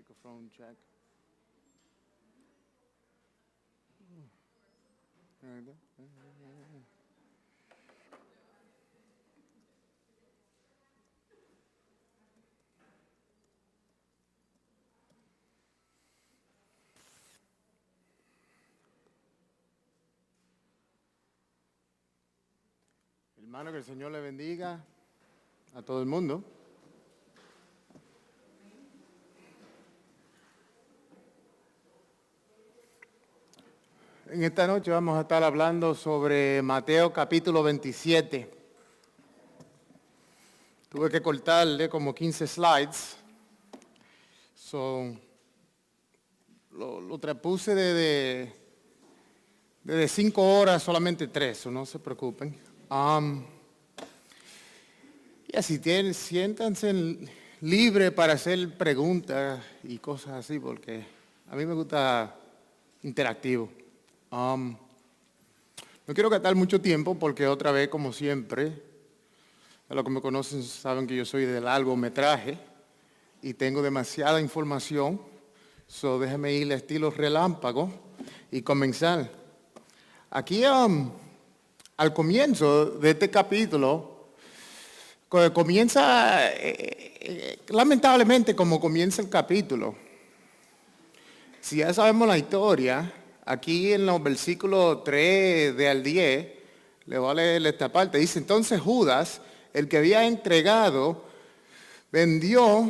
Microphone check. Hermano, que el Señor le bendiga a todo el mundo. En esta noche vamos a estar hablando sobre Mateo capítulo 27. Tuve que cortarle como 15 slides. Lo traspuse desde 5 horas, solamente 3, no se preocupen. Y así siéntanse libres para hacer preguntas y cosas así, porque a mí me gusta interactivo. No quiero gastar mucho tiempo porque otra vez, como siempre, a los que me conocen saben que yo soy de largometraje y tengo demasiada información. Déjeme ir al estilo relámpago y comenzar. Aquí, al comienzo de este capítulo, comienza, lamentablemente, como comienza el capítulo. Si ya sabemos la historia, aquí en los versículos 3 al 10, le voy a leer esta parte, dice, entonces Judas, el que había entregado, vendió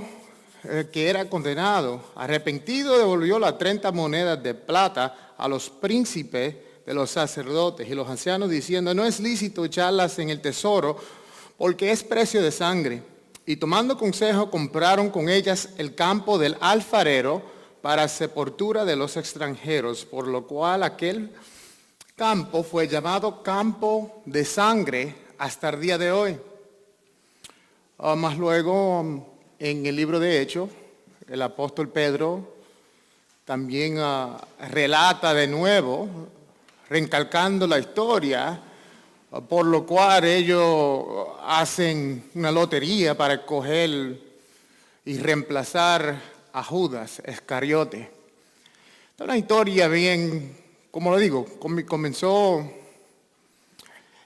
que era condenado, arrepentido devolvió las 30 monedas de plata a los príncipes de los sacerdotes y los ancianos diciendo, no es lícito echarlas en el tesoro porque es precio de sangre. Y tomando consejo compraron con ellas el campo del alfarero para sepultura de los extranjeros, por lo cual aquel campo fue llamado campo de sangre hasta el día de hoy. Más luego, en el libro de Hechos, el apóstol Pedro también relata de nuevo, recalcando la historia, por lo cual ellos hacen una lotería para escoger y reemplazar a Judas Iscariote. Esta es una historia bien, como lo digo, comenzó,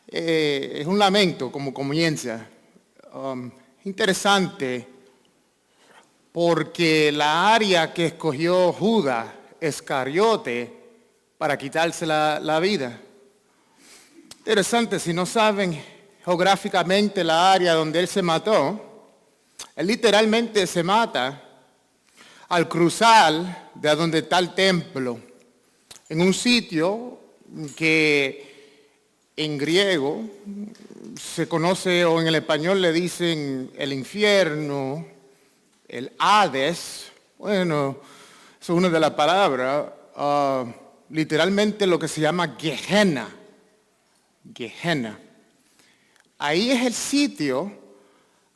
es un lamento como comienza. Interesante, porque la área que escogió Judas Iscariote para quitarse la vida. Interesante, si no saben geográficamente la área donde él se mató, él literalmente se mata al cruzar de donde está el templo, en un sitio que en griego se conoce, o en el español le dicen el infierno, el Hades. Bueno, eso es una de las palabras, literalmente lo que se llama Gehenna. Gehenna. Ahí es el sitio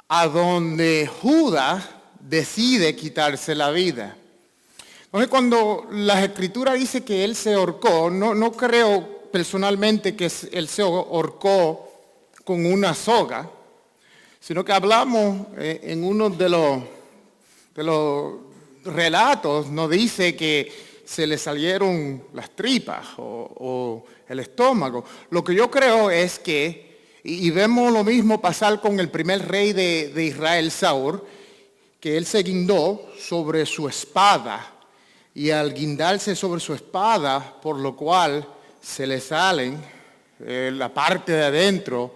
a donde Judas decide quitarse la vida. Entonces, cuando las escrituras dice que él se ahorcó, no creo personalmente que él se ahorcó con una soga, sino que hablamos en uno de los relatos, nos dice que se le salieron las tripas o el estómago. Lo que yo creo es que, y vemos lo mismo pasar con el primer rey de Israel, Saúl, que él se guindó sobre su espada, y al guindarse sobre su espada, por lo cual se le salen la parte de adentro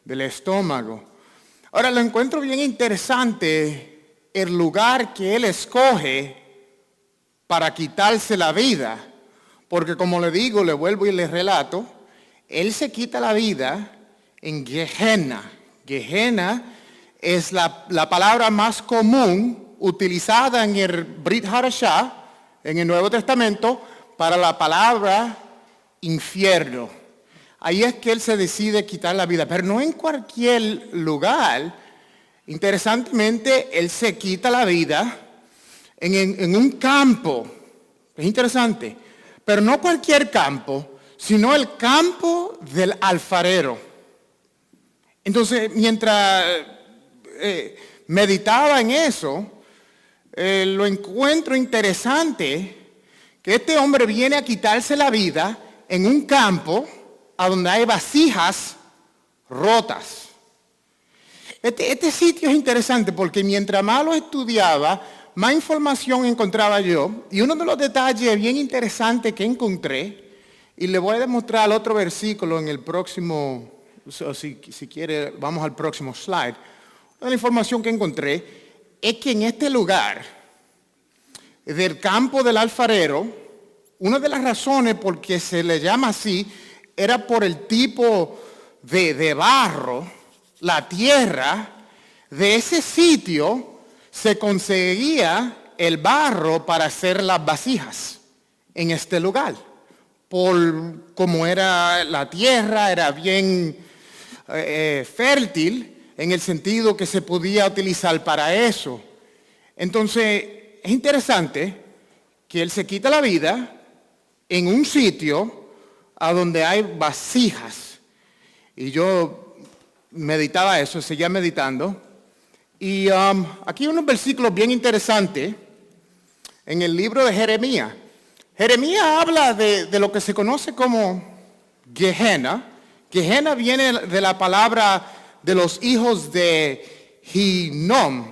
del estómago. Ahora, lo encuentro bien interesante el lugar que él escoge para quitarse la vida, porque como le digo, le vuelvo y le relato, él se quita la vida en Gehenna. Gehenna es la palabra más común utilizada en el Brit Hadashah, en el Nuevo Testamento, para la palabra infierno. Ahí es que él se decide quitar la vida, pero no en cualquier lugar. Interesantemente, él se quita la vida en un campo. Es interesante, pero no cualquier campo, sino el campo del alfarero. Entonces, mientras meditaba en eso, lo encuentro interesante que este hombre viene a quitarse la vida en un campo a donde hay vasijas rotas. Este sitio es interesante porque mientras más lo estudiaba, más información encontraba yo. Y uno de los detalles bien interesantes que encontré, y le voy a demostrar otro versículo en el próximo, si quiere, vamos al próximo slide. Una de la información que encontré es que en este lugar del campo del alfarero, una de las razones por que se le llama así era por el tipo de barro, la tierra. De ese sitio se conseguía el barro para hacer las vasijas en este lugar. Por como era la tierra, era bien fértil en el sentido que se podía utilizar para eso. Entonces, es interesante que él se quita la vida en un sitio a donde hay vasijas. Y yo meditaba eso, seguía meditando. Y aquí hay unos versículos bien interesantes en el libro de Jeremías. Jeremías habla de lo que se conoce como Gehenna. Gehenna viene de la palabra de los hijos de Hinnom.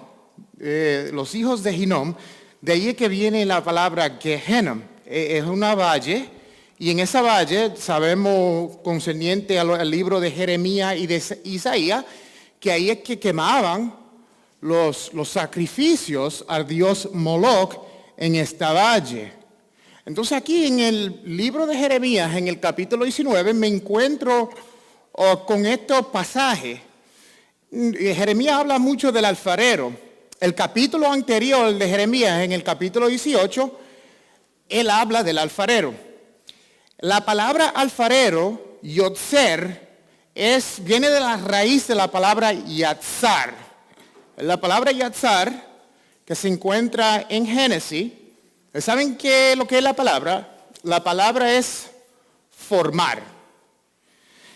Los hijos de Hinnom, de ahí es que viene la palabra Gehenna. Es una valle, y en esa valle sabemos concerniente al libro de Jeremías y de Isaías, que ahí es que quemaban los sacrificios al dios Moloch en esta valle. Entonces aquí en el libro de Jeremías, en el capítulo 19, me encuentro con estos pasajes. Jeremías habla mucho del alfarero. El capítulo anterior de Jeremías, en el capítulo 18, él habla del alfarero. La palabra alfarero, yotzer, viene de la raíz de la palabra yatzar. La palabra yatzar, que se encuentra en Génesis, ¿saben qué es lo que es la palabra? La palabra es formar.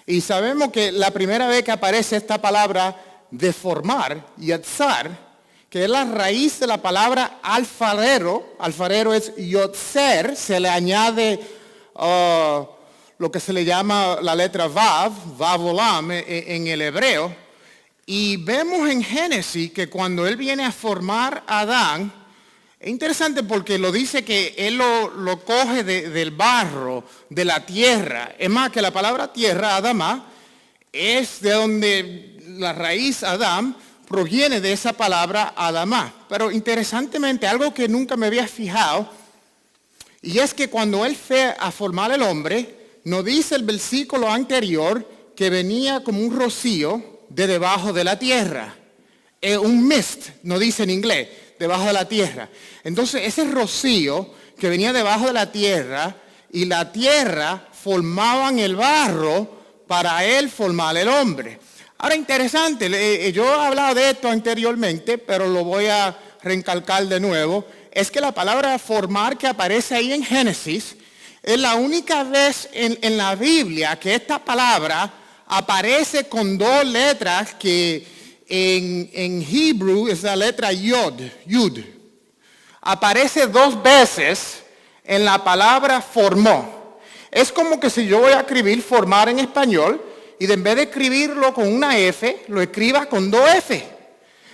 Y sabemos que la primera vez que aparece esta palabra de formar, yatzar, que es la raíz de la palabra alfarero es yotzer, se le añade lo que se le llama la letra vav, olam en el hebreo. Y vemos en Génesis que cuando él viene a formar a Adán, es interesante porque lo dice que él lo coge del barro, de la tierra. Es más, que la palabra tierra, Adamá, es de donde la raíz Adán proviene de esa palabra Adamá. Pero interesantemente, algo que nunca me había fijado, y es que cuando él fue a formar el hombre, nos dice el versículo anterior que venía como un rocío de debajo de la tierra. Un mist, nos dice en inglés, debajo de la tierra. Entonces ese rocío que venía debajo de la tierra y la tierra formaban el barro para él formar el hombre. Ahora interesante, yo he hablado de esto anteriormente, pero lo voy a recalcar de nuevo, es que la palabra formar que aparece ahí en Génesis es la única vez en la Biblia que esta palabra aparece con dos letras que en Hebrew es la letra Yud. Aparece dos veces en la palabra formó. Es como que si yo voy a escribir formar en español y en vez de escribirlo con una F, lo escriba con dos F.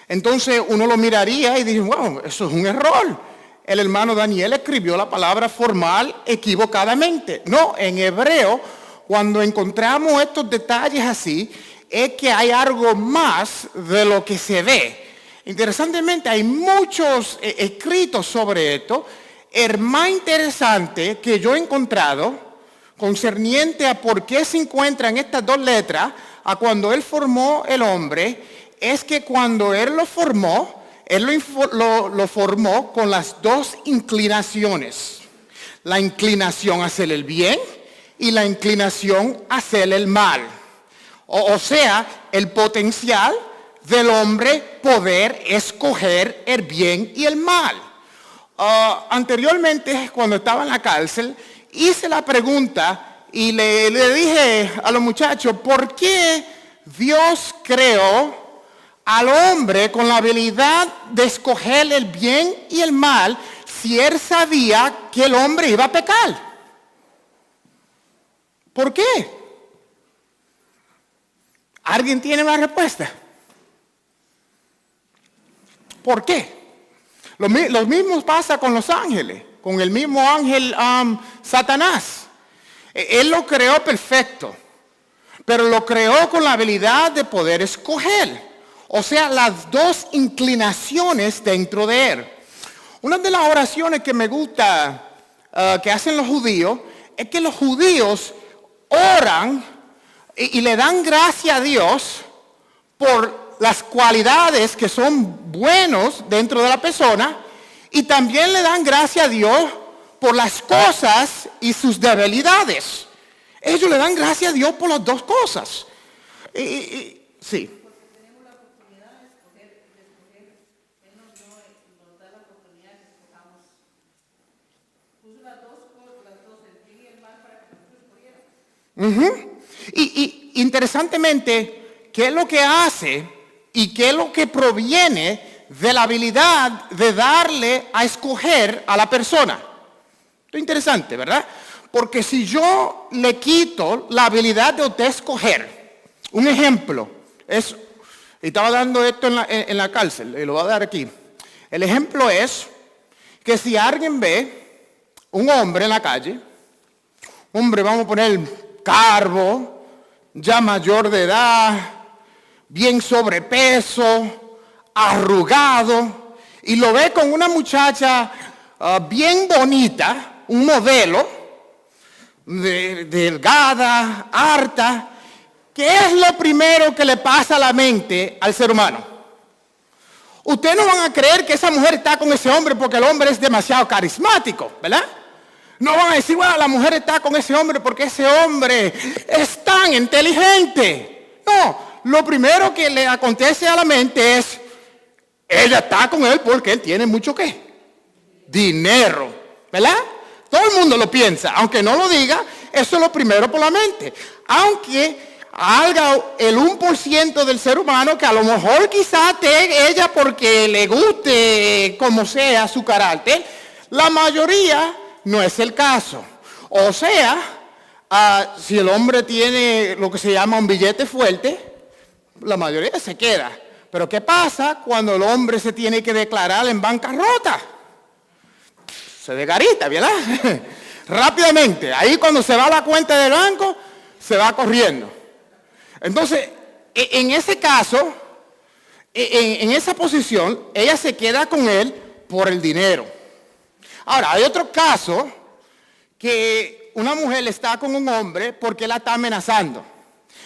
Entonces uno lo miraría y dice, wow, eso es un error. El hermano Daniel escribió la palabra formar equivocadamente. No, en hebreo, cuando encontramos estos detalles así, es que hay algo más de lo que se ve. Interesantemente, hay muchos escritos sobre esto. El más interesante que yo he encontrado, concerniente a por qué se encuentran estas dos letras, a cuando él formó el hombre, es que cuando él lo formó, él lo formó con las dos inclinaciones. La inclinación a hacer el bien y la inclinación a hacer el mal. O sea, el potencial del hombre poder escoger el bien y el mal. Anteriormente, cuando estaba en la cárcel, hice la pregunta y le dije a los muchachos, ¿por qué Dios creó al hombre con la habilidad de escoger el bien y el mal si él sabía que el hombre iba a pecar? ¿Por qué? ¿Alguien tiene una respuesta? ¿Por qué? Lo mismo pasa con los ángeles, con el mismo ángel Satanás. Él lo creó perfecto, pero lo creó con la habilidad de poder escoger. O sea, las dos inclinaciones dentro de él. Una de las oraciones que me gusta que hacen los judíos es que los judíos oran y le dan gracias a Dios por las cualidades que son buenos dentro de la persona y también le dan gracias a Dios por las cosas y sus debilidades. Ellos le dan gracias a Dios por las dos cosas. Sí. Y interesantemente, ¿qué es lo que hace y qué es lo que proviene de la habilidad de darle a escoger a la persona? Esto es interesante, ¿verdad? Porque si yo le quito la habilidad de escoger, un ejemplo, estaba dando esto en la cárcel, y lo voy a dar aquí. El ejemplo es que si alguien ve un hombre en la calle, hombre, vamos a poner calvo, ya mayor de edad, bien sobrepeso, arrugado, y lo ve con una muchacha bien bonita, un modelo, delgada, harta. ¿Qué es lo primero que le pasa a la mente al ser humano? Ustedes no van a creer que esa mujer está con ese hombre porque el hombre es demasiado carismático, ¿verdad? No van a decir, bueno, la mujer está con ese hombre porque ese hombre es tan inteligente. No, lo primero que le acontece a la mente es, ella está con él porque él tiene mucho ¿qué? Dinero, ¿verdad? Todo el mundo lo piensa, aunque no lo diga, eso es lo primero por la mente. Aunque haga el 1% del ser humano que a lo mejor quizás esté ella porque le guste como sea su carácter, la mayoría no es el caso. O sea, si el hombre tiene lo que se llama un billete fuerte, la mayoría se queda. Pero ¿qué pasa cuando el hombre se tiene que declarar en bancarrota? Se desgarita, ¿verdad? Rápidamente. Ahí cuando se va a la cuenta del banco, se va corriendo. Entonces, en ese caso, en esa posición, ella se queda con él por el dinero. Ahora, hay otro caso que una mujer está con un hombre porque la está amenazando.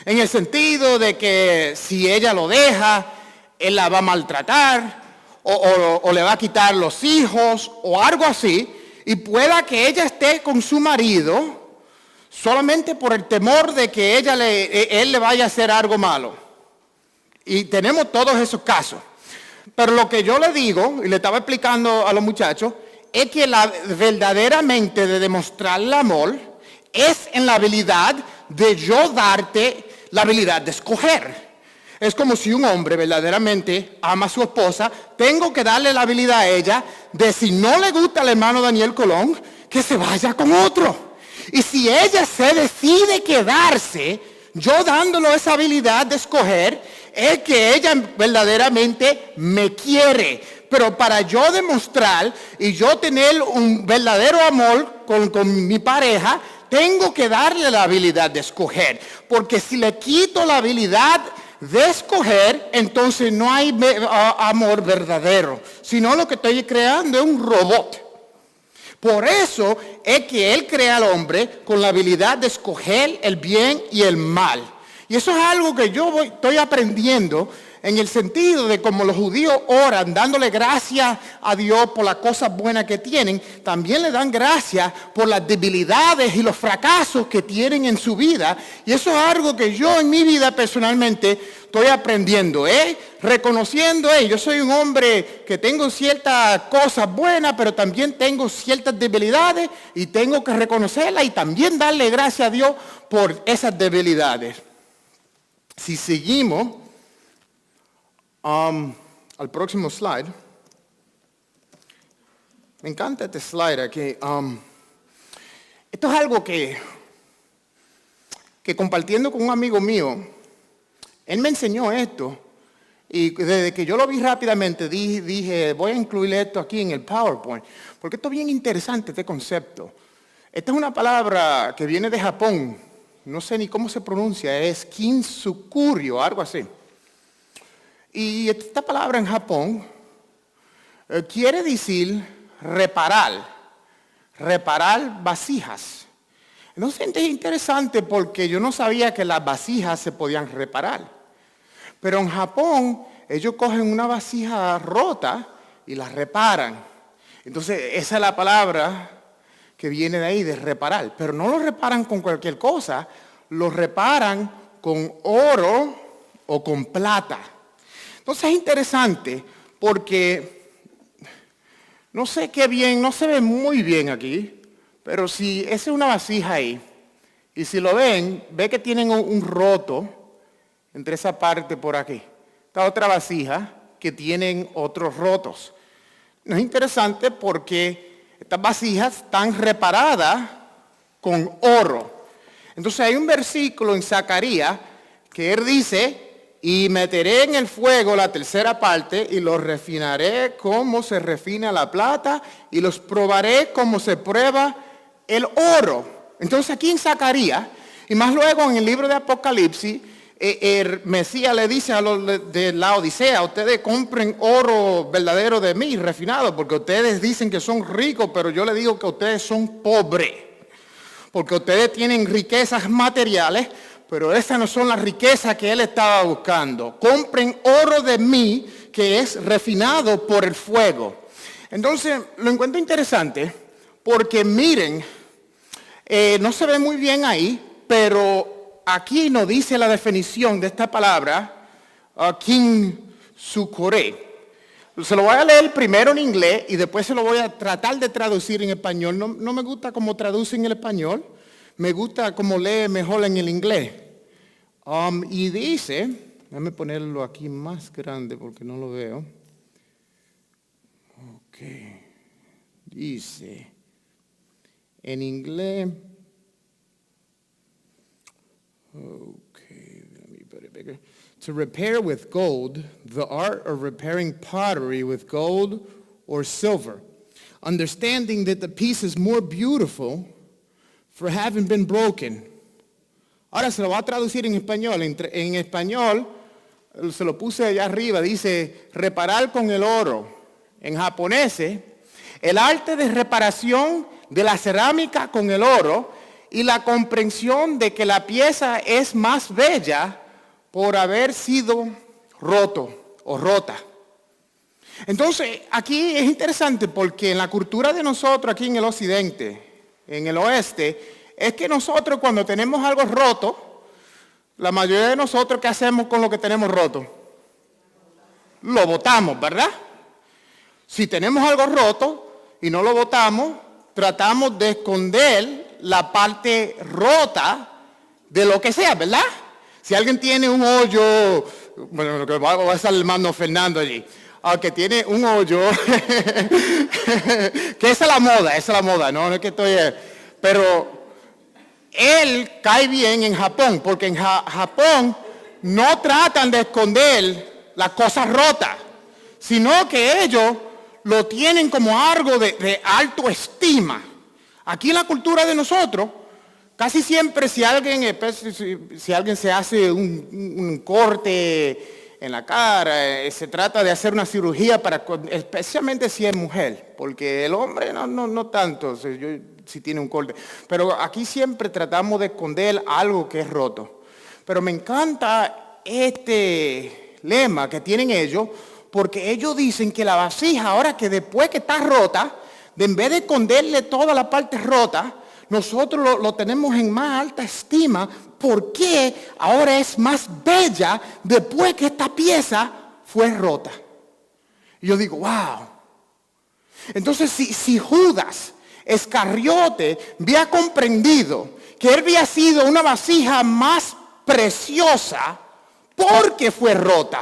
En el sentido de que si ella lo deja, él la va a maltratar o le va a quitar los hijos o algo así. Y pueda que ella esté con su marido solamente por el temor de que él le vaya a hacer algo malo. Y tenemos todos esos casos. Pero lo que yo le digo, y le estaba explicando a los muchachos, es que verdaderamente de demostrar el amor es en la habilidad de yo darte la habilidad de escoger. Es como si un hombre verdaderamente ama a su esposa, tengo que darle la habilidad a ella de si no le gusta al hermano Daniel Colón, que se vaya con otro. Y si ella se decide quedarse, yo dándole esa habilidad de escoger, es que ella verdaderamente me quiere. Pero para yo demostrar y yo tener un verdadero amor con mi pareja, tengo que darle la habilidad de escoger. Porque si le quito la habilidad de escoger, entonces no hay amor verdadero. Sino lo que estoy creando es un robot. Por eso es que Él crea al hombre con la habilidad de escoger el bien y el mal. Y eso es algo que yo estoy aprendiendo en el sentido de como los judíos oran, dándole gracias a Dios por las cosas buenas que tienen, también le dan gracias por las debilidades y los fracasos que tienen en su vida. Y eso es algo que yo en mi vida personalmente estoy aprendiendo, reconociendo, yo soy un hombre que tengo ciertas cosas buenas, pero también tengo ciertas debilidades y tengo que reconocerlas y también darle gracias a Dios por esas debilidades. Si seguimos, Al próximo slide. Me encanta este slide aquí. Esto es algo que compartiendo con un amigo mío, él me enseñó esto. Y desde que yo lo vi rápidamente, dije, voy a incluir esto aquí en el PowerPoint. Porque esto es bien interesante, este concepto. Esta es una palabra que viene de Japón. No sé ni cómo se pronuncia. Es kintsukuryo, algo así. Y esta palabra en Japón quiere decir reparar vasijas. Entonces es interesante porque yo no sabía que las vasijas se podían reparar. Pero en Japón ellos cogen una vasija rota y la reparan. Entonces esa es la palabra que viene de ahí, de reparar. Pero no lo reparan con cualquier cosa, lo reparan con oro o con plata. Entonces es interesante porque no sé qué bien, no se ve muy bien aquí, pero si esa es una vasija ahí, y si lo ven, ve que tienen un roto entre esa parte por aquí. Esta otra vasija que tienen otros rotos. No es interesante porque estas vasijas están reparadas con oro. Entonces hay un versículo en Zacarías que él dice, y meteré en el fuego la tercera parte y los refinaré como se refina la plata y los probaré como se prueba el oro. Entonces aquí en Zacarías y más luego en el libro de Apocalipsis, el Mesías le dice a los de la Odisea, ustedes compren oro verdadero de mí, refinado, porque ustedes dicen que son ricos, pero yo les digo que ustedes son pobres, porque ustedes tienen riquezas materiales, pero esas no son las riquezas que él estaba buscando. Compren oro de mí, que es refinado por el fuego. Entonces, lo encuentro interesante, porque miren, no se ve muy bien ahí, pero aquí nos dice la definición de esta palabra, kintsukuryo. Se lo voy a leer primero en inglés y después se lo voy a tratar de traducir en español. No me gusta cómo traduce en el español, me gusta cómo lee mejor en el inglés. Y dice, déjame ponerlo aquí más grande porque no lo veo. Ok, dice en inglés. Okay, let me put it bigger. To repair with gold, the art of repairing pottery with gold or silver, understanding that the piece is more beautiful for having been broken. Ahora se lo va a traducir en español. En español, se lo puse allá arriba, dice reparar con el oro. En japonés, el arte de reparación de la cerámica con el oro y la comprensión de que la pieza es más bella por haber sido roto o rota. Entonces, aquí es interesante porque en la cultura de nosotros aquí en el occidente, en el oeste, es que nosotros cuando tenemos algo roto, la mayoría de nosotros, ¿qué hacemos con lo que tenemos roto? Lo botamos, ¿verdad? Si tenemos algo roto y no lo botamos, tratamos de esconder la parte rota de lo que sea, ¿verdad? Si alguien tiene un hoyo, bueno, lo que va a estar el hermano Fernando allí, que tiene un hoyo, que esa es la moda, no es que estoy, pero él cae bien en Japón, porque en Japón no tratan de esconder las cosas rotas, sino que ellos lo tienen como algo de alta estima. Aquí en la cultura de nosotros, casi siempre si alguien se hace un corte en la cara, se trata de hacer una cirugía especialmente si es mujer, porque el hombre no tanto, si tiene un corte. Pero aquí siempre tratamos de esconder algo que es roto. Pero me encanta este lema que tienen ellos, porque ellos dicen que la vasija, ahora que después que está rota, en vez de esconderle toda la parte rota, nosotros lo tenemos en más alta estima porque ahora es más bella después que esta pieza fue rota. Y yo digo, wow. Entonces, si Judas Iscariote había comprendido que él había sido una vasija más preciosa porque fue rota,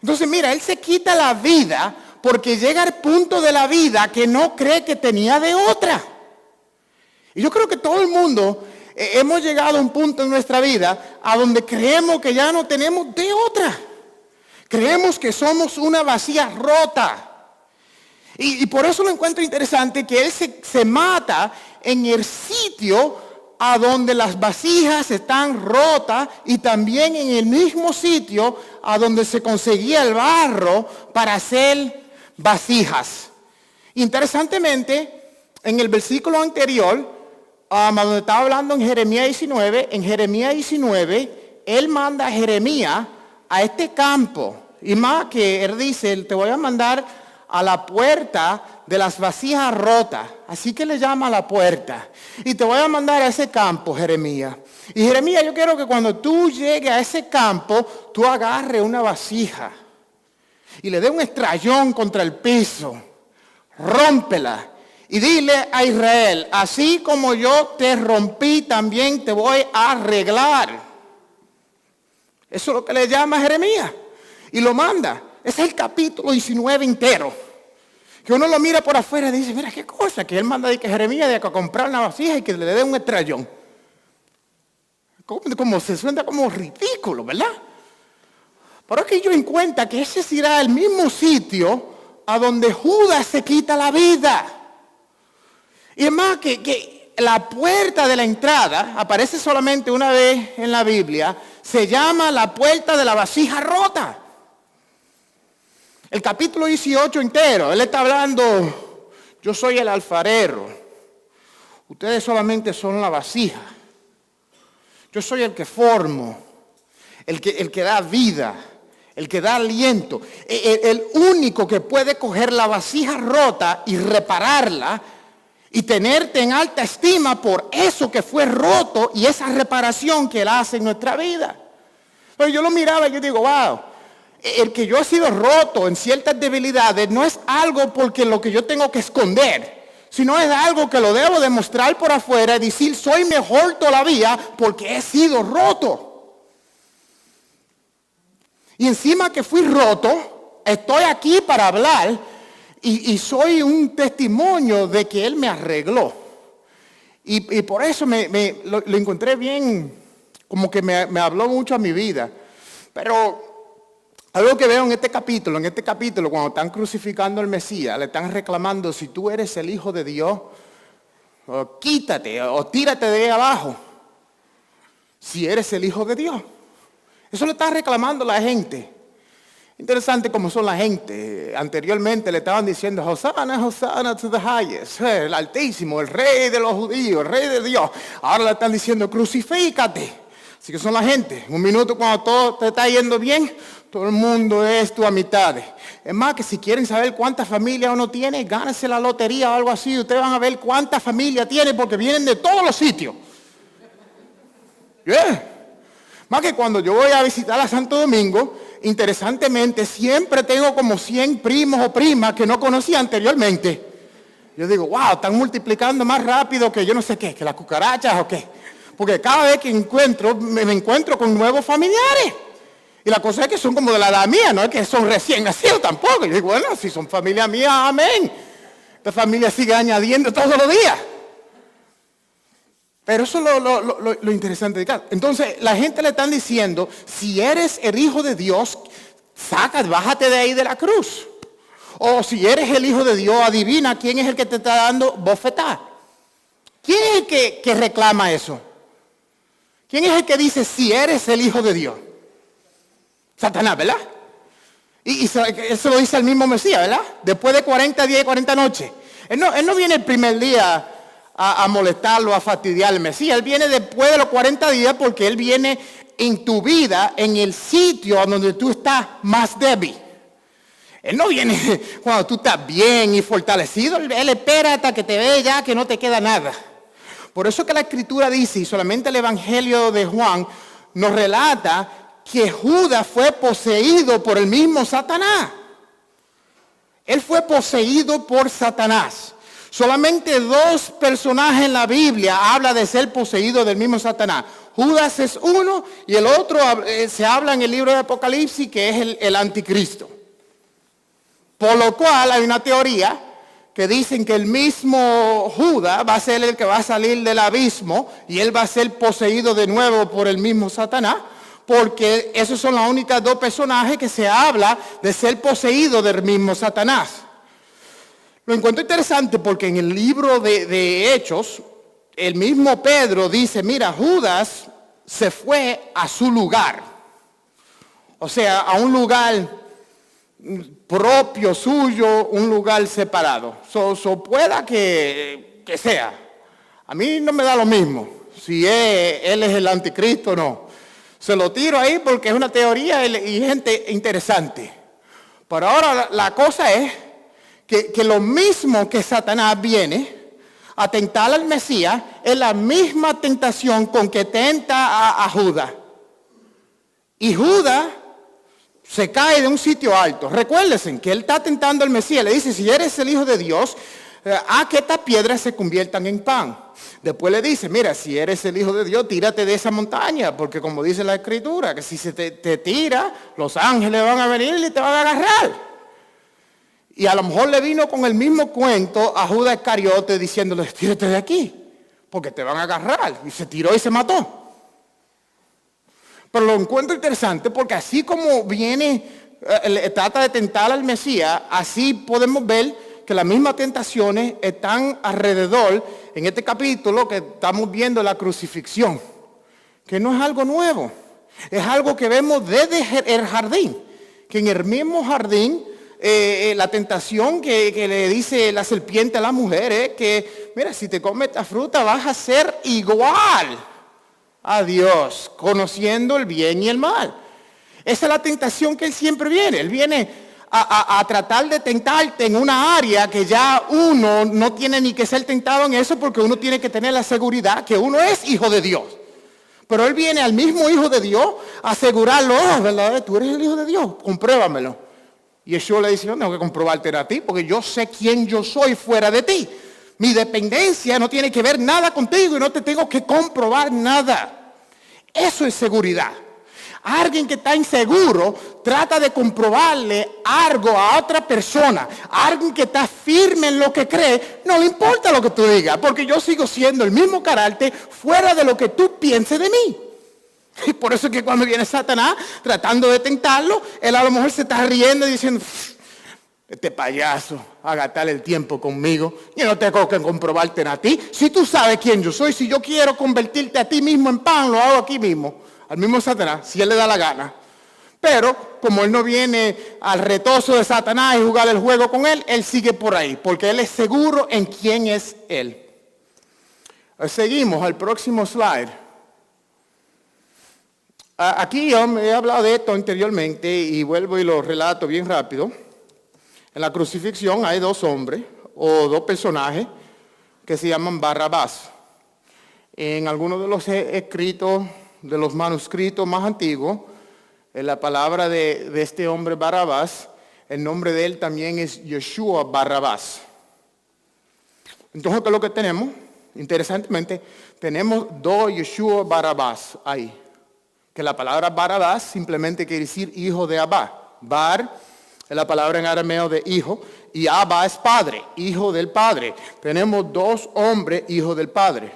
Entonces, mira, él se quita la vida porque llega al punto de la vida que no cree que tenía de otra. Y yo creo que todo el mundo hemos llegado a un punto en nuestra vida a donde creemos que ya no tenemos de otra. Creemos que somos una vasija rota. Y por eso lo encuentro interesante que él se mata en el sitio a donde las vasijas están rotas y también en el mismo sitio a donde se conseguía el barro para hacer vasijas. Interesantemente, en el versículo anterior, donde estaba hablando en Jeremías 19, él manda a Jeremías a este campo. Y más que él dice, te voy a mandar a la puerta de las vasijas rotas. Así que le llama a la puerta. Y te voy a mandar a ese campo, Jeremías. Y Jeremías, yo quiero que cuando tú llegues a ese campo, tú agarres una vasija y le des un estrellón contra el piso. Rómpela. Y dile a Israel, así como yo te rompí, también te voy a arreglar. Eso es lo que le llama a Jeremías. Y lo manda. Ese es el capítulo 19 entero. Que uno lo mira por afuera y dice, mira qué cosa, que él manda de que Jeremías de que comprar una vasija y que le dé un estrellón. Como se suena como ridículo, ¿verdad? Pero es que yo en cuenta que ese será el mismo sitio a donde Judas se quita la vida. Y es más que la puerta de la entrada, aparece solamente una vez en la Biblia, se llama la puerta de la vasija rota. El capítulo 18 entero, él está hablando, yo soy el alfarero, ustedes solamente son la vasija. Yo soy el que formo, el que da vida, el que da aliento. El único que puede coger la vasija rota y repararla y tenerte en alta estima por eso que fue roto y esa reparación que él hace en nuestra vida. Pero yo lo miraba y yo digo, wow. El que yo he sido roto en ciertas debilidades no es algo porque lo que yo tengo que esconder, sino es algo que lo debo demostrar por afuera y decir, soy mejor todavía porque he sido roto. Y encima que fui roto, estoy aquí para hablar y soy un testimonio de que Él me arregló. Y por eso lo encontré bien, como que me habló mucho a mi vida. Pero algo que veo en este capítulo, cuando están crucificando al Mesías, le están reclamando, si tú eres el Hijo de Dios, quítate o tírate de ahí abajo. Si eres el Hijo de Dios. Eso le está reclamando la gente. Interesante como son la gente. Anteriormente le estaban diciendo, Hosanna, Hosanna to the highest. El Altísimo, el Rey de los judíos, el Rey de Dios. Ahora le están diciendo, crucifícate. Así que son la gente. Un minuto cuando todo te está yendo bien, todo el mundo es tu amistad. Es más, que si quieren saber cuántas familias uno tiene, gánense la lotería o algo así. Ustedes van a ver cuántas familias tiene porque vienen de todos los sitios. Yeah. Más que cuando yo voy a visitar a Santo Domingo, interesantemente, siempre tengo como 100 primos o primas que no conocía anteriormente. Yo digo, wow, están multiplicando más rápido que yo no sé qué, que las cucarachas o qué. Porque cada vez que me encuentro con nuevos familiares. Y la cosa es que son como de la edad mía, no es que son recién nacidos tampoco. Y digo, bueno, si son familia mía, amén. Esta familia sigue añadiendo todos los días. Pero eso es lo interesante de acá. Entonces, la gente le están diciendo, si eres el Hijo de Dios, bájate de ahí de la cruz. O si eres el Hijo de Dios, adivina quién es el que te está dando bofetada. ¿Quién es el que reclama eso? ¿Quién es el que dice, si eres el Hijo de Dios? Satanás, ¿verdad? Y eso lo dice el mismo Mesías, ¿verdad? Después de 40 días y 40 noches. Él no viene el primer día a molestarlo, a fastidiar al Mesías. Él viene después de los 40 días porque Él viene en tu vida, en el sitio donde tú estás más débil. Él no viene cuando tú estás bien y fortalecido. Él espera hasta que te ve ya que no te queda nada. Por eso que la Escritura dice, y solamente el Evangelio de Juan nos relata que Judas fue poseído por el mismo Satanás. Él fue poseído por Satanás. Solamente 2 personajes en la Biblia hablan de ser poseído del mismo Satanás. Judas es uno y el otro se habla en el libro de Apocalipsis que es el anticristo. Por lo cual hay una teoría que dicen que el mismo Judas va a ser el que va a salir del abismo y él va a ser poseído de nuevo por el mismo Satanás, porque esos son las únicas dos personajes que se habla de ser poseídos del mismo Satanás. Lo encuentro interesante porque en el libro de Hechos, el mismo Pedro dice, mira, Judas se fue a su lugar. O sea, a un lugar propio suyo, un lugar separado. Pueda que sea. A mí no me da lo mismo si él es el anticristo o no. Se lo tiro ahí porque es una teoría y gente interesante. Pero ahora la cosa es que lo mismo que Satanás viene a tentar al Mesías es la misma tentación con que tenta a Judas. Y Judas se cae de un sitio alto. Recuérdense que él está tentando al Mesías. Le dice, si eres el Hijo de Dios, haz que estas piedras se conviertan en pan. Después le dice, mira, si eres el Hijo de Dios, tírate de esa montaña. Porque como dice la Escritura, que si se te tira, los ángeles van a venir y te van a agarrar. Y a lo mejor le vino con el mismo cuento a Judas Iscariote diciéndole, tírate de aquí, porque te van a agarrar. Y se tiró y se mató. Pero lo encuentro interesante porque así como trata de tentar al Mesías, así podemos ver que las mismas tentaciones están alrededor, en este capítulo que estamos viendo la crucifixión, que no es algo nuevo, es algo que vemos desde el jardín, que en el mismo jardín, la tentación que le dice la serpiente a la mujer es que, mira, si te comes esta fruta vas a ser igual a Dios, conociendo el bien y el mal. Esa es la tentación que él siempre viene. Él viene a tratar de tentarte en una área que ya uno no tiene ni que ser tentado en eso porque uno tiene que tener la seguridad que uno es hijo de Dios. Pero él viene al mismo hijo de Dios a asegurarlo, ¿verdad? Tú eres el hijo de Dios, compruébamelo. Y Yeshua le dice, no tengo que comprobarte a ti porque yo sé quién yo soy fuera de ti. Mi dependencia no tiene que ver nada contigo y no te tengo que comprobar nada. Eso es seguridad. Alguien que está inseguro trata de comprobarle algo a otra persona. Alguien que está firme en lo que cree, no le importa lo que tú digas, porque yo sigo siendo el mismo carácter fuera de lo que tú pienses de mí. Y por eso es que cuando viene Satanás tratando de tentarlo, él a lo mejor se está riendo y diciendo, este payaso, a gastar el tiempo conmigo. Yo no tengo que comprobarte a ti. Si tú sabes quién yo soy, si yo quiero convertirte a ti mismo en pan, lo hago aquí mismo. Al mismo Satanás, si él le da la gana. Pero como él no viene al retozo de Satanás y jugar el juego con él, él sigue por ahí, porque él es seguro en quién es él. Seguimos al próximo slide. Aquí yo me he hablado de esto anteriormente y vuelvo y lo relato bien rápido. En la crucifixión hay dos hombres o dos personajes que se llaman Barrabás. En algunos de los escritos, de los manuscritos más antiguos, en la palabra de este hombre Barrabás, el nombre de él también es Yeshua Barrabás. Entonces, ¿qué es lo que tenemos? Interesantemente, tenemos dos Yeshua Barrabás ahí. Que la palabra Barrabás simplemente quiere decir hijo de Abba. Bar es la palabra en arameo de hijo y Abba es padre, hijo del padre. Tenemos dos hombres hijos del padre.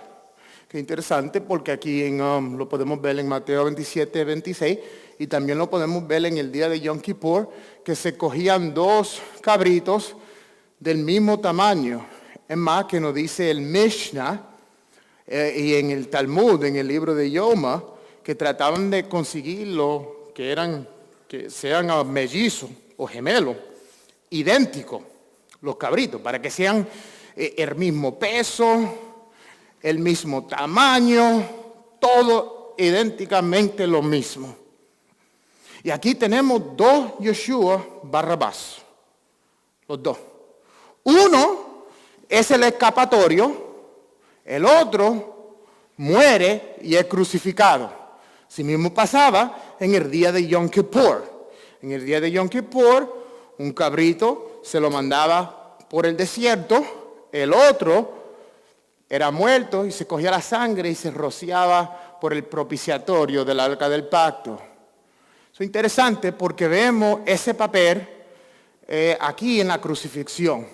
Qué interesante porque aquí lo podemos ver en Mateo 27, 26 y también lo podemos ver en el día de Yom Kippur que se cogían dos cabritos del mismo tamaño. Es más que nos dice el Mishnah y en el Talmud, en el libro de Yoma, que trataban de conseguirlo, que sean mellizos o gemelos, idénticos, los cabritos, para que sean el mismo peso, el mismo tamaño, todo idénticamente lo mismo. Y aquí tenemos dos Yeshua Barrabás, los dos. Uno es el escapatorio, el otro muere y es crucificado. Así mismo pasaba en el día de Yom Kippur. En el día de Yom Kippur, un cabrito se lo mandaba por el desierto, el otro era muerto y se cogía la sangre y se rociaba por el propiciatorio del arca del pacto. Es interesante porque vemos ese papel aquí en la crucifixión.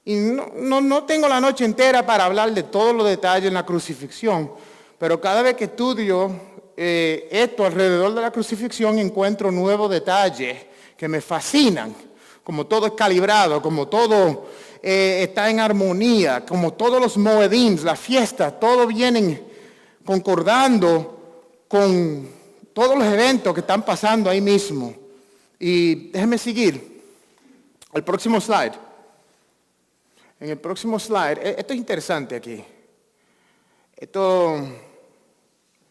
Y no tengo la noche entera para hablar de todos los detalles en la crucifixión, pero cada vez que estudio esto alrededor de la crucifixión encuentro nuevos detalles que me fascinan, como todo es calibrado, como todo está en armonía, como todos los moedim, las fiestas, todo vienen concordando con todos los eventos que están pasando ahí mismo. Y déjenme seguir. El próximo slide. En el próximo slide, esto es interesante aquí. Esto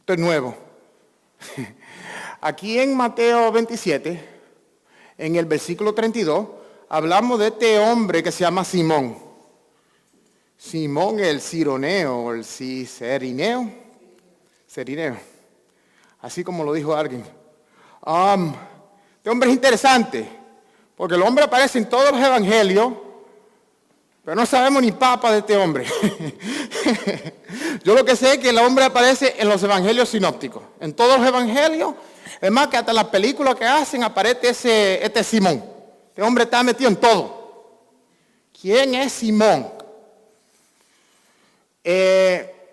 es nuevo. Aquí en Mateo 27, en el versículo 32, hablamos de este hombre que se llama Simón. Simón el Cironeo, el Cerineo. Así como lo dijo alguien. Este hombre es interesante, porque el hombre aparece en todos los evangelios, pero no sabemos ni papa de este hombre. Yo lo que sé es que el hombre aparece en los evangelios sinópticos. En todos los evangelios, es más que hasta las películas que hacen aparece este Simón. Este hombre está metido en todo. ¿Quién es Simón?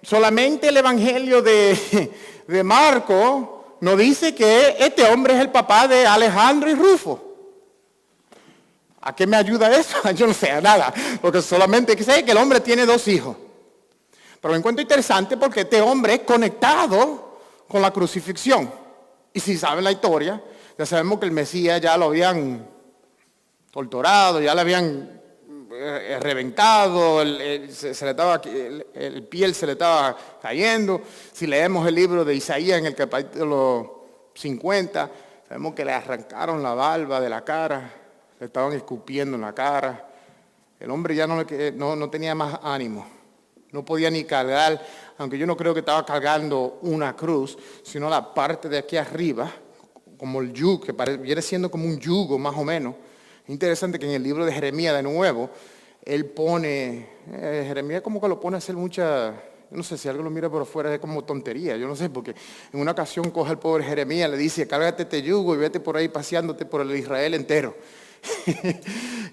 Solamente el evangelio de Marco nos dice que este hombre es el papá de Alejandro y Rufo. ¿A qué me ayuda eso? Yo no sé, nada. Porque solamente sé que el hombre tiene 2 hijos. Pero lo encuentro interesante porque este hombre es conectado con la crucifixión. Y si saben la historia, ya sabemos que el Mesías ya lo habían torturado, ya le habían reventado, el piel se le estaba cayendo. Si leemos el libro de Isaías en el capítulo 50, sabemos que le arrancaron la barba de la cara, le estaban escupiendo en la cara. El hombre ya no tenía más ánimo, no podía ni cargar, aunque yo no creo que estaba cargando una cruz, sino la parte de aquí arriba, como el yugo, que viene siendo como un yugo más o menos. Es interesante que en el libro de Jeremías de nuevo, él pone, Jeremías como que lo pone a hacer mucha, yo no sé si algo lo mira por afuera es como tontería, yo no sé, porque en una ocasión coge al pobre Jeremías, le dice, cárgate este yugo y vete por ahí paseándote por el Israel entero.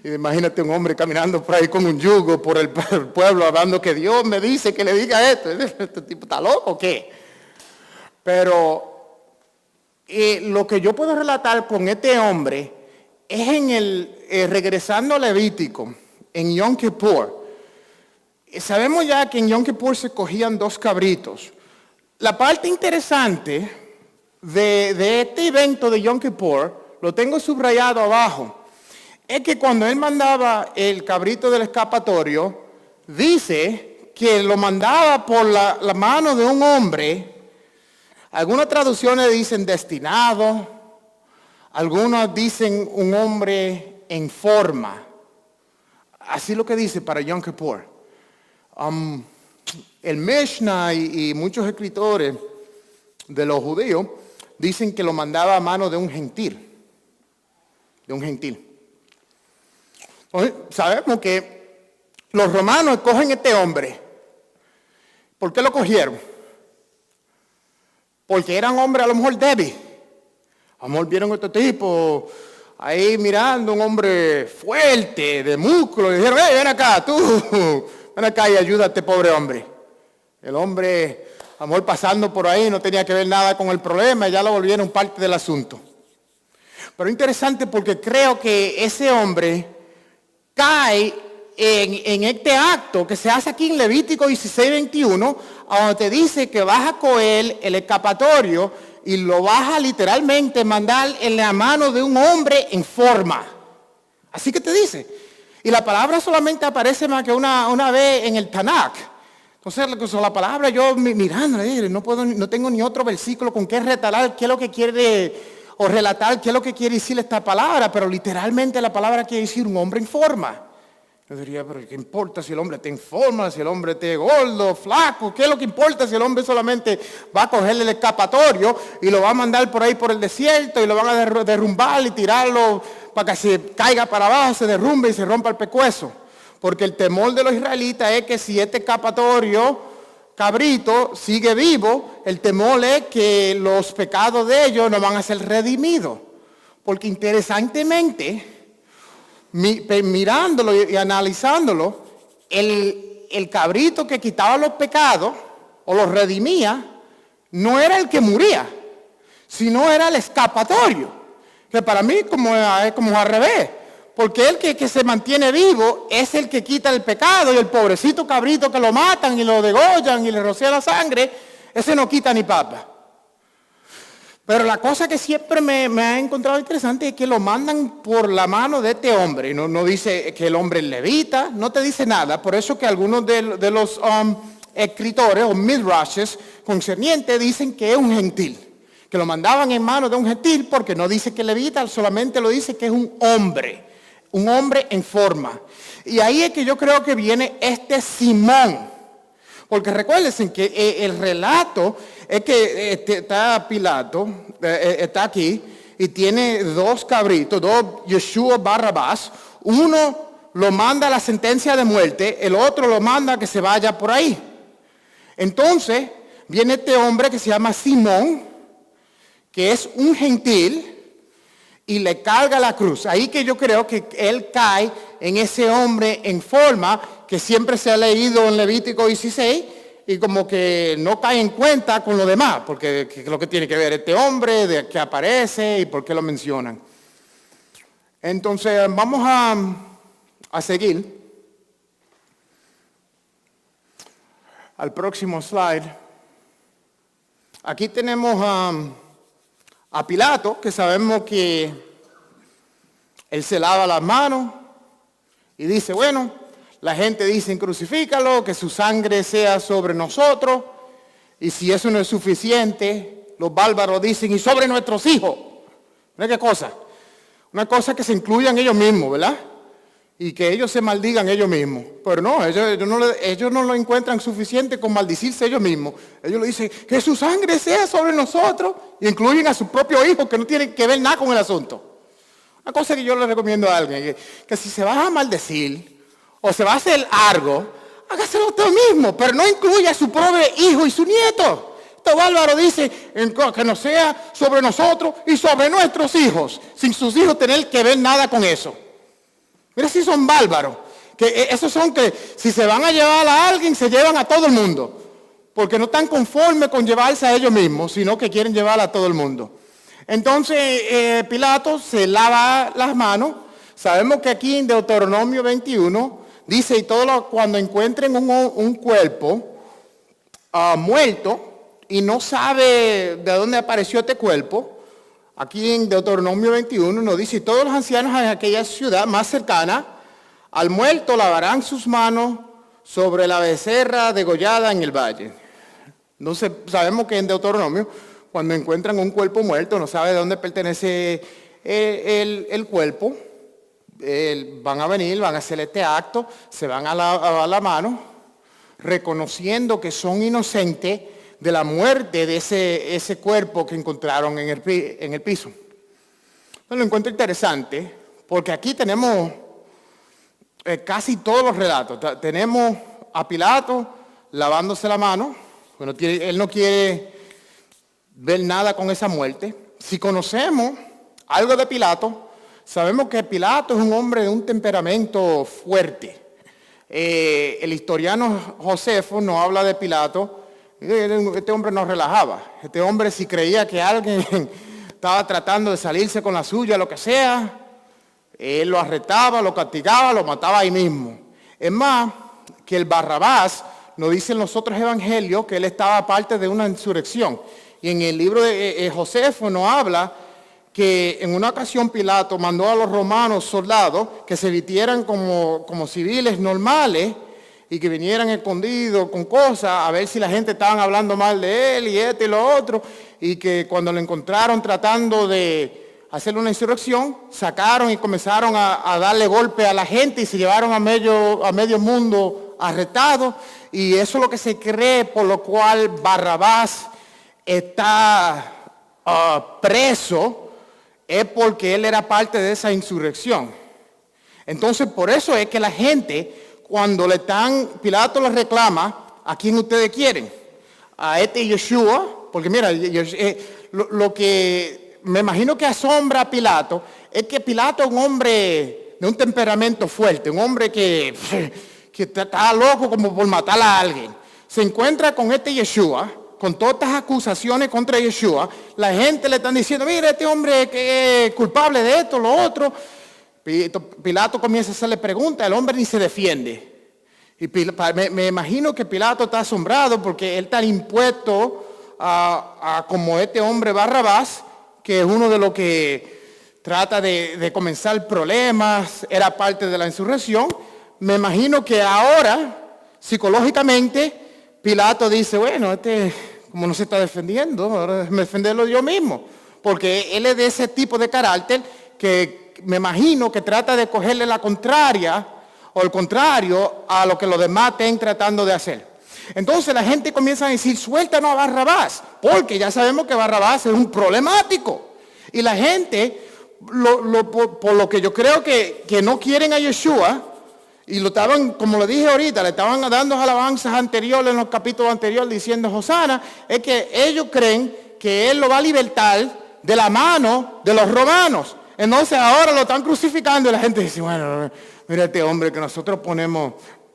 Y imagínate un hombre caminando por ahí con un yugo por el pueblo hablando que Dios me dice que le diga esto. ¿Este tipo está loco o qué? Pero lo que yo puedo relatar con este hombre es en regresando a Levítico, en Yom Kippur. Sabemos ya que en Yom Kippur se cogían 2 cabritos. La parte interesante de este evento de Yom Kippur, lo tengo subrayado abajo, es que cuando él mandaba el cabrito del escapatorio, dice que lo mandaba por la mano de un hombre. Algunas traducciones dicen destinado, algunas dicen un hombre en forma. Así es lo que dice para Yom Kippur. El Mishnah y muchos escritores de los judíos dicen que lo mandaba a mano de un gentil. Entonces, sabemos que los romanos cogen este hombre. ¿Por qué lo cogieron? Porque eran hombres a lo mejor débiles. A lo mejor vieron a este tipo ahí mirando, un hombre fuerte, de músculo, y dijeron, ven acá, ven acá y ayuda a este pobre hombre. El hombre, a lo mejor pasando por ahí, no tenía que ver nada con el problema, ya lo volvieron parte del asunto. Pero interesante porque creo que ese hombre cae en este acto que se hace aquí en Levítico 16:21, donde te dice que vas a coger el escapatorio y lo vas a literalmente mandar en la mano de un hombre en forma. Así que te dice. Y la palabra solamente aparece más que una vez en el Tanakh. Entonces, la palabra yo mirando, no tengo ni otro versículo con qué retalar qué es lo que quiere o relatar qué es lo que quiere decir esta palabra, pero literalmente la palabra quiere decir un hombre en forma. Yo diría, pero ¿qué importa si el hombre está en forma, si el hombre está gordo, flaco? ¿Qué es lo que importa si el hombre solamente va a cogerle el escapatorio y lo va a mandar por ahí por el desierto y lo van a derrumbar y tirarlo para que se caiga para abajo, se derrumbe y se rompa el pescuezo? Porque el temor de los israelitas es que si este escapatorio cabrito sigue vivo, el temor es que los pecados de ellos no van a ser redimidos. Porque interesantemente, mirándolo y analizándolo, el cabrito que quitaba los pecados o los redimía, no era el que moría, sino era el escapatorio. Que para mí es como al revés. Porque el que se mantiene vivo es el que quita el pecado, y el pobrecito cabrito que lo matan y lo degollan y le rocian la sangre, ese no quita ni papa. Pero la cosa que siempre me ha encontrado interesante es que lo mandan por la mano de este hombre. No dice que el hombre es levita, no te dice nada. Por eso que algunos de los escritores o midrashes concernientes dicen que es un gentil. Que lo mandaban en manos de un gentil porque no dice que es levita, solamente lo dice que es un hombre en forma. Y ahí es que yo creo que viene este Simón. Porque recuérdense que el relato es que está Pilato, está aquí, y tiene dos cabritos, dos Yeshua Barrabás. Uno lo manda a la sentencia de muerte, el otro lo manda a que se vaya por ahí. Entonces, viene este hombre que se llama Simón, que es un gentil, y le carga la cruz. Ahí que yo creo que él cae en ese hombre en forma que siempre se ha leído en Levítico 16 y como que no cae en cuenta con lo demás, porque es lo que tiene que ver este hombre, de que aparece y por qué lo mencionan. Entonces vamos a seguir al próximo slide. Aquí tenemos a Pilato, que sabemos que él se lava las manos y dice, bueno, la gente dice crucifícalo, que su sangre sea sobre nosotros, y si eso no es suficiente, los bárbaros dicen, y sobre nuestros hijos. ¿Mira qué cosa? Una cosa que se incluyan ellos mismos, ¿verdad? Y que ellos se maldigan ellos mismos. Pero no, ellos no lo encuentran suficiente con maldecirse ellos mismos. Ellos le dicen, que su sangre sea sobre nosotros, y incluyen a su propio hijo, que no tiene que ver nada con el asunto. Una cosa que yo le recomiendo a alguien, que si se va a maldecir, o se va a hacer algo, hágaselo usted mismo, pero no incluya a su propio hijo y su nieto. Este bárbaro dice que no sea sobre nosotros y sobre nuestros hijos, sin sus hijos tener que ver nada con eso. Mira si son bárbaros, que esos son que si se van a llevar a alguien, se llevan a todo el mundo, porque no están conformes con llevarse a ellos mismos, sino que quieren llevar a todo el mundo. Entonces Pilato se lava las manos. Sabemos que aquí en Deuteronomio 21 dice, y cuando encuentren un cuerpo muerto y no sabe de dónde apareció este cuerpo, aquí en Deuteronomio 21 nos dice, y todos los ancianos en aquella ciudad más cercana al muerto lavarán sus manos sobre la becerra degollada en el valle. Entonces sabemos que en Deuteronomio, cuando encuentran un cuerpo muerto, no sabe de dónde pertenece el cuerpo, van a venir, van a hacer este acto, se van a lavar la mano, reconociendo que son inocentes de la muerte de ese cuerpo que encontraron en el piso. Lo encuentro interesante, porque aquí tenemos casi todos los relatos. Tenemos a Pilato lavándose la mano, él no quiere ver nada con esa muerte. Si conocemos algo de Pilato, sabemos que Pilato es un hombre de un temperamento fuerte. El historiano Josefo nos habla de Pilato. Este hombre no relajaba. Este hombre, si creía que alguien estaba tratando de salirse con la suya, lo que sea, él lo arrestaba, lo castigaba, lo mataba ahí mismo. Es más, que el Barrabás, nos dicen los otros evangelios, que él estaba parte de una insurrección. Y en el libro de Josefo nos habla que en una ocasión Pilato mandó a los romanos soldados que se vistieran como civiles normales y que vinieran escondidos con cosas a ver si la gente estaba hablando mal de él y esto y lo otro, y que cuando lo encontraron tratando de hacer una insurrección, sacaron y comenzaron a darle golpe a la gente y se llevaron a medio mundo arrestado, y eso es lo que se cree por lo cual Barrabás está preso, es porque él era parte de esa insurrección. Entonces por eso es que la gente, cuando Pilato le reclama ¿a quién ustedes quieren? A este Yeshua, porque mira, lo que me imagino que asombra a Pilato es que Pilato es un hombre de un temperamento fuerte, un hombre que está loco como por matar a alguien. Se encuentra con este Yeshua, con todas estas acusaciones contra Yeshua. La gente le están diciendo, mira, este hombre que es culpable de esto, lo otro. Pilato comienza a hacerle preguntas, el hombre ni se defiende. Y me imagino que Pilato está asombrado porque él está impuesto a como este hombre Barrabás, que es uno de los que trata de comenzar problemas, era parte de la insurrección. Me imagino que ahora, psicológicamente, Pilato dice, bueno, como no se está defendiendo, ahora me defenderlo yo mismo. Porque él es de ese tipo de carácter que me imagino que trata de cogerle la contraria o el contrario a lo que los demás estén tratando de hacer. Entonces la gente comienza a decir, suéltanos a Barrabás, porque ya sabemos que Barrabás es un problemático. Y la gente, por lo que yo creo que no quieren a Yeshua, y lo estaban, como le dije ahorita, le estaban dando alabanzas anteriores en los capítulos anteriores diciendo Hosana, es que ellos creen que él lo va a libertar de la mano de los romanos. Entonces ahora lo están crucificando y la gente dice, bueno, mira este hombre que nosotros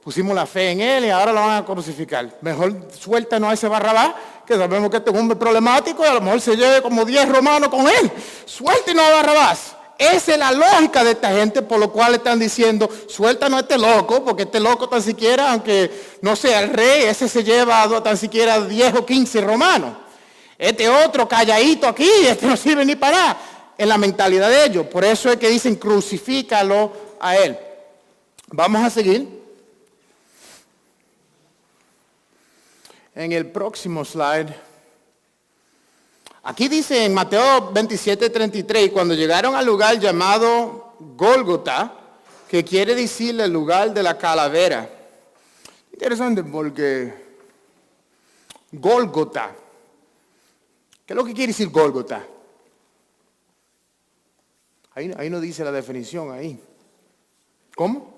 pusimos la fe en él y ahora lo van a crucificar. Mejor suéltanos a ese Barrabás, que sabemos que este es un hombre problemático y a lo mejor se lleve como 10 romanos con él. Suéltenos a Barrabás. Esa es la lógica de esta gente, por lo cual están diciendo, suéltanos a este loco, porque este loco tan siquiera, aunque no sea el rey, ese se lleva tan siquiera 10 o 15 romanos. Este otro calladito aquí, este no sirve ni para nada. En la mentalidad de ellos. Por eso es que dicen, crucifícalo a él. Vamos a seguir. En el próximo slide. Aquí dice en Mateo 27:33, cuando llegaron al lugar llamado Gólgota, que quiere decir el lugar de la calavera. Interesante porque Gólgota. ¿Qué es lo que quiere decir Gólgota? Ahí no dice la definición ahí. ¿Cómo?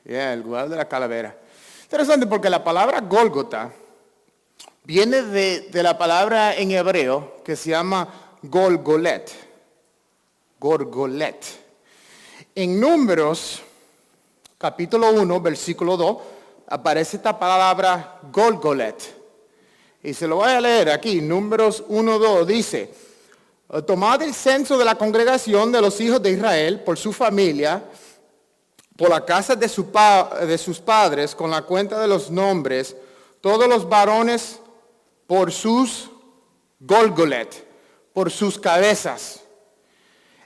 El lugar de la calavera. Interesante porque la palabra Gólgota viene de la palabra en hebreo que se llama Golgolet. Golgolet. En Números, capítulo 1, versículo 2, aparece esta palabra Golgolet. Y se lo voy a leer aquí. Números 1:2 dice, tomad el censo de la congregación de los hijos de Israel por su familia, por la casa de sus padres, con la cuenta de los nombres, todos los varones por sus Golgolet, por sus cabezas.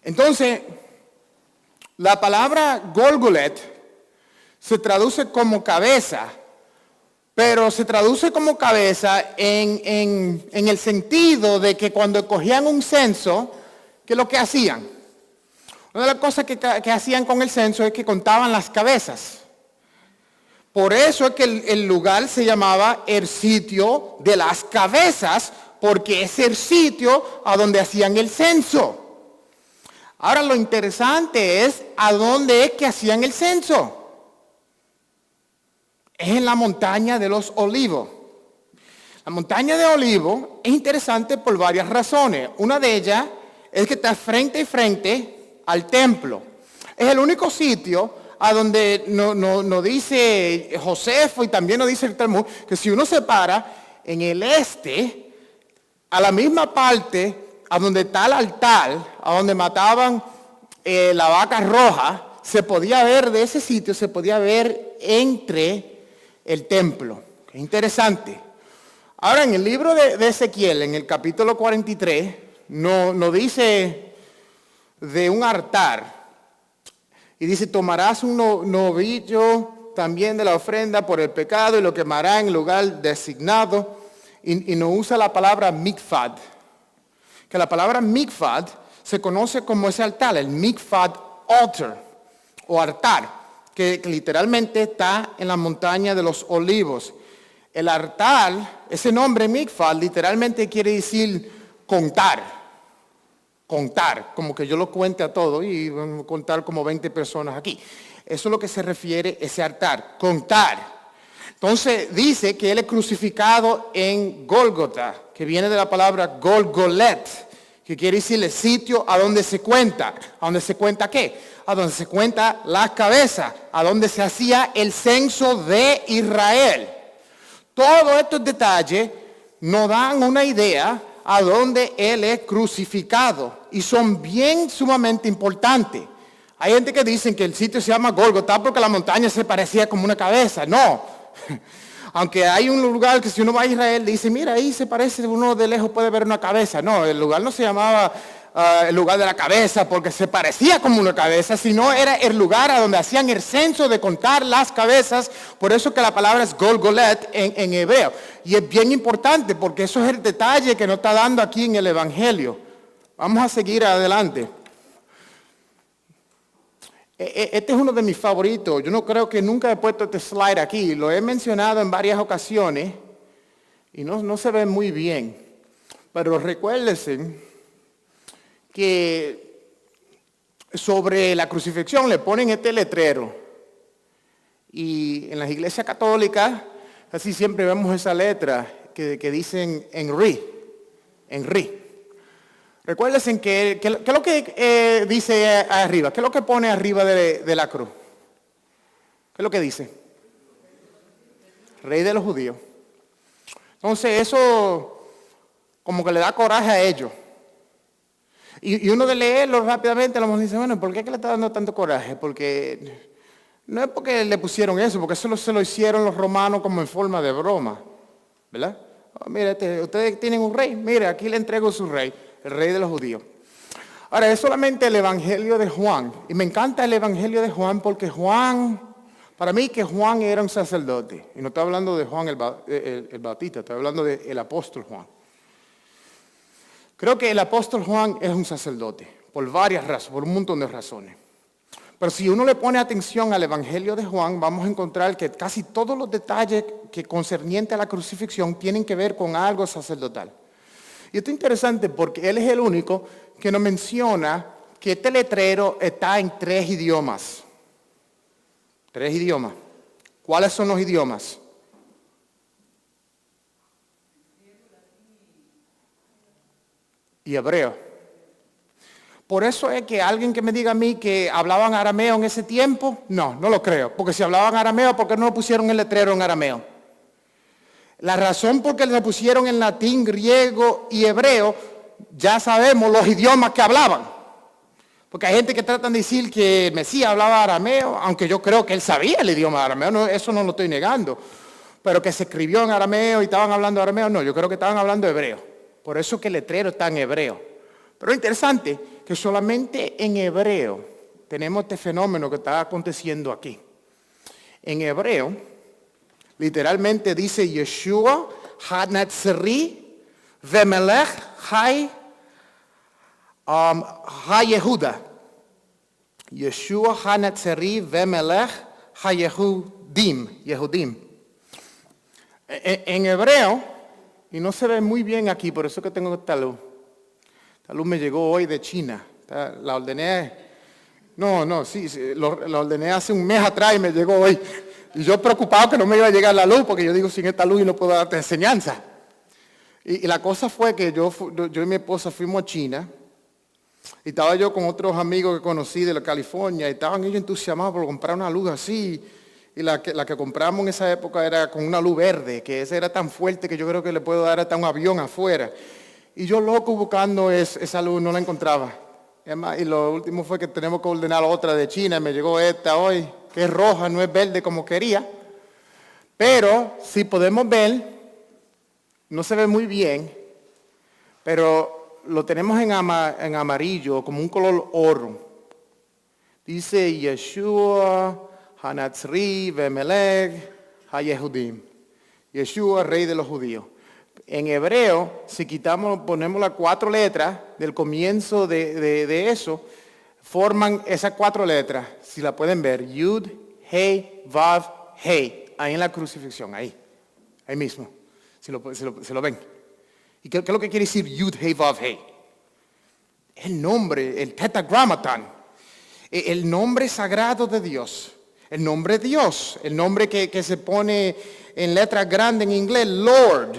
Entonces, la palabra Golgolet se traduce como cabeza, pero se traduce como cabeza en el sentido de que cuando cogían un censo, ¿qué es lo que hacían? Una de las cosas que hacían con el censo es que contaban las cabezas. Por eso es que el lugar se llamaba el sitio de las cabezas, porque es el sitio a donde hacían el censo. Ahora lo interesante es a dónde es que hacían el censo. Es en la montaña de los Olivos. La montaña de Olivos es interesante por varias razones. Una de ellas es que está frente y frente al templo. Es el único sitio a donde nos dice Josefo y también nos dice el Talmud que si uno se para en el este, a la misma parte, a donde está el altar, a donde mataban la vaca roja, se podía ver de ese sitio, se podía ver entre el templo. Qué interesante. Ahora en el libro de Ezequiel, en el capítulo 43, nos dice de un altar. Y dice, tomarás un novillo también de la ofrenda por el pecado y lo quemará en lugar designado. Y no usa la palabra mikfad. Que la palabra mikfad se conoce como ese altar, el mikfad altar o altar, que literalmente está en la montaña de los Olivos. El altar, ese nombre mikfad, literalmente quiere decir contar. Contar, como que yo lo cuente a todo y vamos a contar como 20 personas aquí. Eso es lo que se refiere ese altar, contar. Entonces dice que Él es crucificado en Gólgota, que viene de la palabra Golgolet, que quiere decir el sitio a donde se cuenta. ¿A donde se cuenta qué? A donde se cuenta las cabezas, a donde se hacía el censo de Israel. Todos estos detalles nos dan una idea a donde Él es crucificado y son bien sumamente importantes. Hay gente que dice que el sitio se llama Gólgota porque la montaña se parecía como una cabeza. No, aunque hay un lugar que si uno va a Israel dice, mira, ahí se parece, uno de lejos puede ver una cabeza. No, el lugar no se llamaba el lugar de la cabeza porque se parecía como una cabeza, sino era el lugar a donde hacían el censo de contar las cabezas. Por eso que la palabra es Golgolet en hebreo. Y es bien importante porque eso es el detalle que nos está dando aquí en el Evangelio. Vamos a seguir adelante. Este es uno de mis favoritos. Yo no creo que nunca he puesto este slide aquí. Lo he mencionado en varias ocasiones y no se ve muy bien. Pero recuérdense que sobre la crucifixión le ponen este letrero. Y en las iglesias católicas casi siempre vemos esa letra que dicen Henry. Recuérdense ¿qué es lo que dice arriba? ¿Qué es lo que pone arriba de la cruz? ¿Qué es lo que dice? Rey de los judíos. Entonces eso como que le da coraje a ellos. Y uno de leerlo rápidamente, a lo mejor dice, bueno, ¿por qué le está dando tanto coraje? Porque no es porque le pusieron eso, porque eso se lo hicieron los romanos como en forma de broma, ¿verdad? Oh, mire, ustedes tienen un rey, mire, aquí le entrego su rey, el rey de los judíos. Ahora, es solamente el Evangelio de Juan, y me encanta el Evangelio de Juan porque para mí que Juan era un sacerdote, y no estoy hablando de Juan el Bautista, estoy hablando del apóstol Juan. Creo que el apóstol Juan es un sacerdote, por varias razones, por un montón de razones. Pero si uno le pone atención al Evangelio de Juan, vamos a encontrar que casi todos los detalles que concernientes a la crucifixión tienen que ver con algo sacerdotal. Y esto es interesante porque él es el único que nos menciona que este letrero está en 3 idiomas. 3 idiomas. ¿Cuáles son los idiomas? Y hebreo. Por eso es que alguien que me diga a mí que hablaban arameo en ese tiempo, no lo creo. Porque si hablaban arameo, ¿por qué no pusieron el letrero en arameo? La razón por qué le pusieron en latín, griego y hebreo, ya sabemos los idiomas que hablaban. Porque hay gente que trata de decir que el Mesías hablaba arameo, aunque yo creo que él sabía el idioma arameo, eso no lo estoy negando. Pero que se escribió en arameo y estaban hablando arameo, no, yo creo que estaban hablando hebreo. Por eso que el letrero está en hebreo. Pero es interesante que solamente en hebreo tenemos este fenómeno que está aconteciendo aquí. En hebreo, literalmente dice Yeshua HaNatzari Vemelech HaYehuda. Yeshua HaNatzari Vemelech HaYehudim. En hebreo, y no se ve muy bien aquí, por eso que tengo esta luz. Esta luz me llegó hoy de China. La ordené, la ordené hace un mes atrás y me llegó hoy. Y yo preocupado que no me iba a llegar la luz, porque yo digo, sin esta luz y no puedo darte enseñanza. Y la cosa fue que yo y mi esposa fuimos a China, y estaba yo con otros amigos que conocí de la California, y estaban ellos entusiasmados por comprar una luz así. Y la que compramos en esa época era con una luz verde, que esa era tan fuerte que yo creo que le puedo dar hasta un avión afuera. Y yo loco buscando esa luz, no la encontraba. Y lo último fue que tenemos que ordenar otra de China, y me llegó esta hoy, que es roja, no es verde como quería. Pero si podemos ver, no se ve muy bien, pero lo tenemos en amarillo, como un color oro. Dice Yeshua HaNatzari Vemelech HaYehudim. Yeshua, rey de los judíos. En hebreo, si ponemos las 4 letras del comienzo de eso, forman esas 4 letras, si la pueden ver, Yud, Hei, Vav, Hei, ahí en la crucifixión, ahí mismo, si lo ven. ¿Y qué es lo que quiere decir Yud, Hei, Vav, Hei? El nombre, el tetragrammaton, el nombre sagrado de Dios. El nombre Dios, el nombre que se pone en letras grandes en inglés, Lord.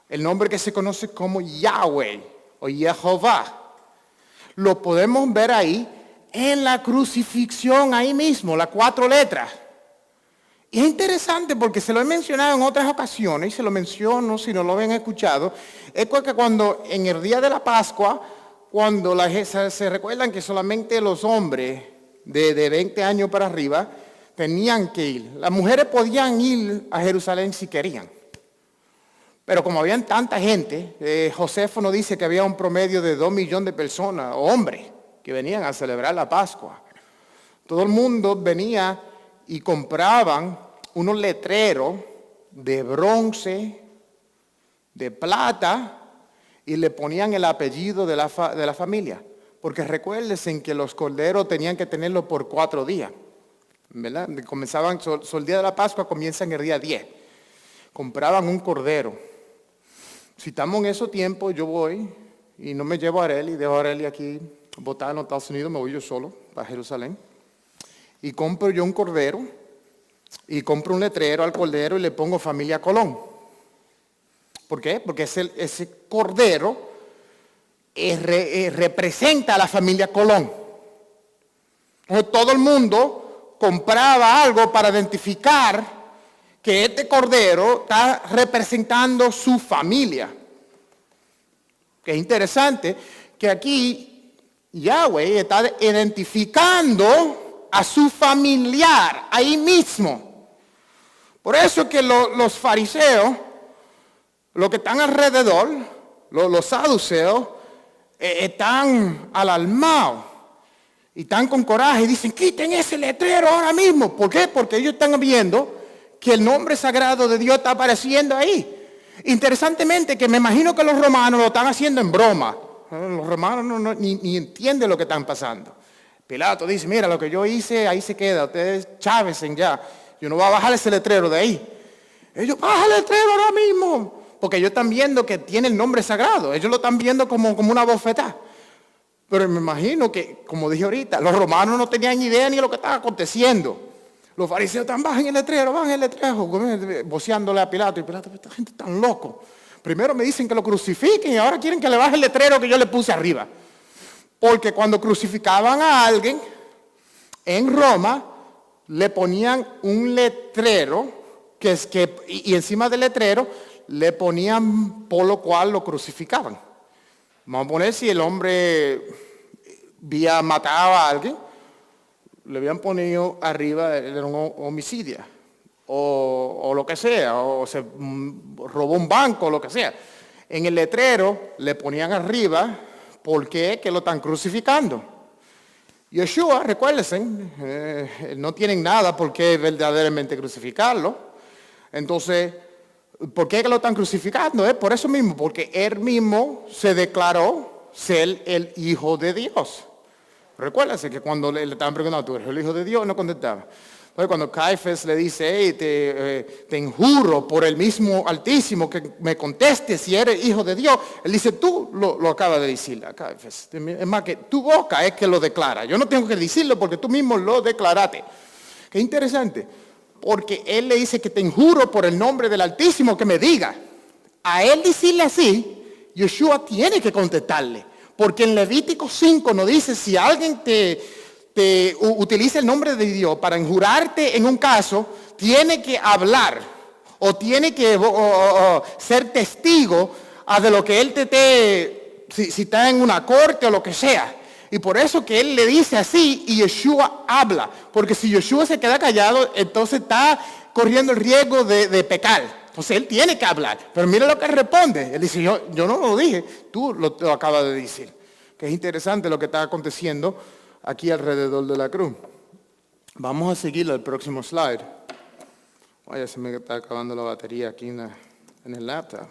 El nombre que se conoce como Yahweh o Jehová. Lo podemos ver ahí en la crucifixión, ahí mismo, las 4 letras. Y es interesante porque se lo he mencionado en otras ocasiones, y se lo menciono si no lo habían escuchado, es porque cuando en el día de la Pascua, cuando se recuerdan que solamente los hombres de 20 años para arriba tenían que ir. Las mujeres podían ir a Jerusalén si querían. Pero como habían tanta gente, Josefo nos dice que había un promedio de 2 millones de personas, hombres, que venían a celebrar la Pascua. Todo el mundo venía y compraban unos letreros de bronce, de plata, y le ponían el apellido de la familia. Porque recuérdense que los corderos tenían que tenerlo por 4 días. ¿Verdad? Comenzaban, el día de la Pascua comienza en el día 10. Compraban un cordero. Si estamos en esos tiempos, yo voy y no me llevo a Arely, dejo a Arely aquí botada en los Estados Unidos, me voy yo solo para Jerusalén. Y compro yo un cordero y compro un letrero al cordero y le pongo Familia Colón. ¿Por qué? Porque ese cordero representa a la familia Colón. Entonces, todo el mundo compraba algo para identificar que este cordero está representando su familia. Que es interesante que aquí Yahweh está identificando a su familiar ahí mismo. Por eso es que los fariseos, los que están alrededor, los saduceos, están alarmados y están con coraje y dicen, quiten ese letrero ahora mismo. ¿Por qué? Porque ellos están viendo que el nombre sagrado de Dios está apareciendo ahí. Interesantemente, que me imagino que los romanos lo están haciendo en broma. Los romanos ni entienden lo que están pasando. Pilato dice, mira, lo que yo hice, ahí se queda. Ustedes chávesen ya. Yo no voy a bajar ese letrero de ahí. Ellos, baja el letrero ahora mismo. Porque ellos están viendo que tiene el nombre sagrado. Ellos lo están viendo como una bofetada. Pero me imagino que, como dije ahorita, los romanos no tenían idea ni de lo que estaba aconteciendo. Los fariseos están, bajen el letrero, voceándole a Pilato. Y Pilato, esta gente es tan loco. Primero me dicen que lo crucifiquen y ahora quieren que le baje el letrero que yo le puse arriba. Porque cuando crucificaban a alguien en Roma, le ponían un letrero y encima del letrero le ponían por lo cual lo crucificaban. Vamos a poner si el hombre había matado a alguien, le habían ponido arriba, era un homicidio, o lo que sea, o se robó un banco, o lo que sea. En el letrero le ponían arriba, ¿por qué? Que lo están crucificando. Yeshua, recuérdense, no tienen nada por qué verdaderamente crucificarlo. Entonces, ¿por qué que lo están crucificando? Por eso mismo, porque él mismo se declaró ser el Hijo de Dios. Recuérdense que cuando le estaban preguntando, ¿tú eres el Hijo de Dios? No contestaba. Entonces cuando Caifás le dice, hey, te enjuro por el mismo Altísimo que me contestes si eres Hijo de Dios, él dice, tú lo acabas de decir, Caifás. Es más que tu boca es que lo declara. Yo no tengo que decirlo porque tú mismo lo declaraste. Qué interesante. Porque él le dice que te enjuro por el nombre del Altísimo que me diga. A él decirle así, Yeshua tiene que contestarle. Porque en Levítico 5 nos dice, si alguien te utiliza el nombre de Dios para enjurarte en un caso, tiene que hablar o tiene que ser testigo de lo que él si está en una corte o lo que sea. Y por eso que él le dice así y Yeshua habla. Porque si Yeshua se queda callado, entonces está corriendo el riesgo de pecar. Entonces él tiene que hablar. Pero mira lo que él responde. Él dice, yo no lo dije, tú lo acabas de decir. Que es interesante lo que está aconteciendo aquí alrededor de la cruz. Vamos a seguir al próximo slide. Vaya, se me está acabando la batería aquí en el laptop.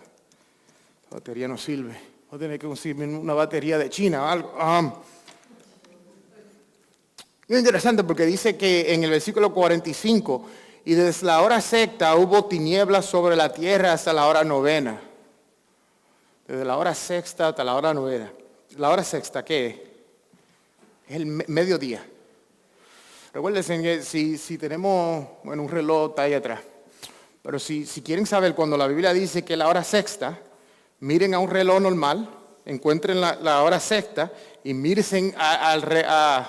La batería no sirve. Voy a tener que conseguir una batería de China o algo. Es interesante porque dice que en el versículo 45, y desde la hora sexta hubo tinieblas sobre la tierra hasta la hora novena. Desde la hora sexta hasta la hora novena. ¿La hora sexta qué es? Es el mediodía. Recuérdense que si tenemos, un reloj está ahí atrás. Pero si quieren saber cuando la Biblia dice que la hora sexta, miren a un reloj normal, encuentren la hora sexta y miren a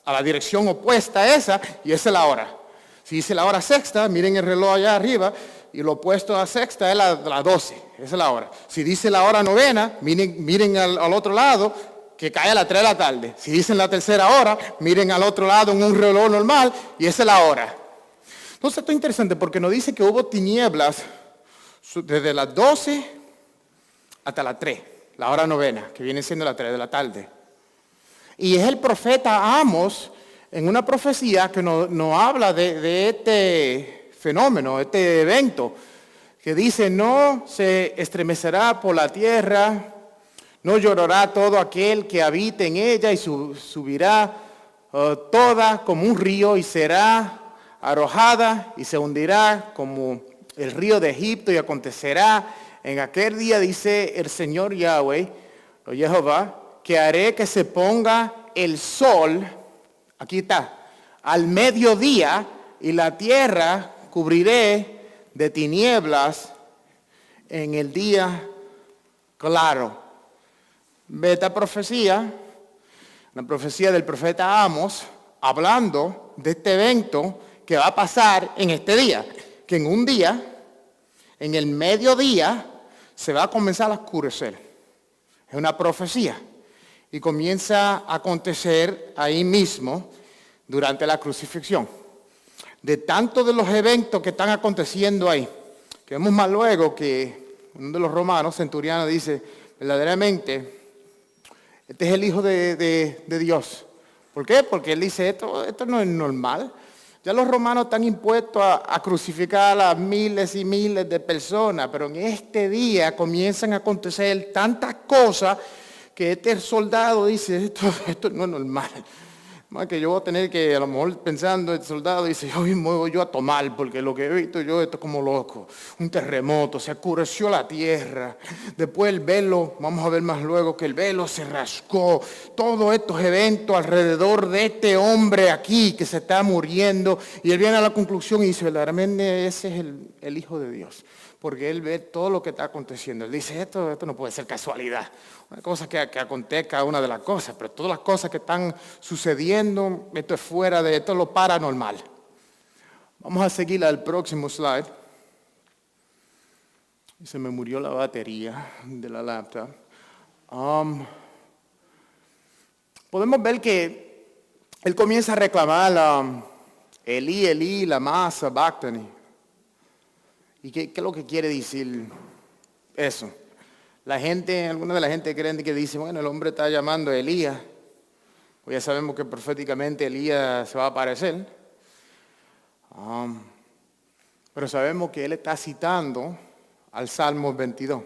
la dirección opuesta a esa y esa es la hora. Si dice la hora sexta, miren el reloj allá arriba y lo opuesto a sexta es la 12, esa es la hora. Si dice la hora novena, miren al otro lado que cae a las 3 de la tarde. Si dicen la tercera hora, miren al otro lado en un reloj normal y esa es la hora. Entonces esto es interesante porque nos dice que hubo tinieblas desde las 12 hasta las 3, la hora novena, que viene siendo las 3 de la tarde. Y es el profeta Amos en una profecía que nos habla de este fenómeno, este evento, que dice, no se estremecerá por la tierra, no llorará todo aquel que habite en ella y subirá toda como un río y será arrojada y se hundirá como el río de Egipto y acontecerá en aquel día, dice el Señor Yahweh, o Jehová, que haré que se ponga el sol, aquí está, al mediodía y la tierra cubriré de tinieblas en el día claro. Ve esta profecía, la profecía del profeta Amos, hablando de este evento que va a pasar en este día, que en un día, en el mediodía, se va a comenzar a oscurecer. Es una profecía y comienza a acontecer ahí mismo durante la crucifixión. De tanto de los eventos que están aconteciendo ahí, que vemos más luego que uno de los romanos, Centuriano, dice, verdaderamente, este es el Hijo de Dios. ¿Por qué? Porque él dice, esto no es normal. Ya los romanos están impuestos a crucificar a miles y miles de personas, pero en este día comienzan a acontecer tantas cosas que este soldado dice, esto no es normal. Más que yo voy a tener que, a lo mejor pensando, el soldado dice, hoy me voy yo a tomar, porque lo que he visto yo, esto es como loco. Un terremoto, se oscureció la tierra. Después el velo, vamos a ver más luego que el velo se rascó. Todos estos eventos alrededor de este hombre aquí que se está muriendo. Y él viene a la conclusión y dice, verdaderamente ese es el Hijo de Dios. Porque él ve todo lo que está aconteciendo. Él dice, esto no puede ser casualidad. Una cosa que acontezca una de las cosas, pero todas las cosas que están sucediendo, esto es fuera de esto, es lo paranormal. Vamos a seguir al próximo slide. Se me murió la batería de la laptop. Podemos ver que él comienza a reclamar Elí, Elí, lama sabachthani. ¿Y qué es lo que quiere decir eso? Alguna de la gente creen que dice, bueno, el hombre está llamando a Elías. Pues ya sabemos que proféticamente Elías se va a aparecer. Pero sabemos que él está citando al Salmo 22.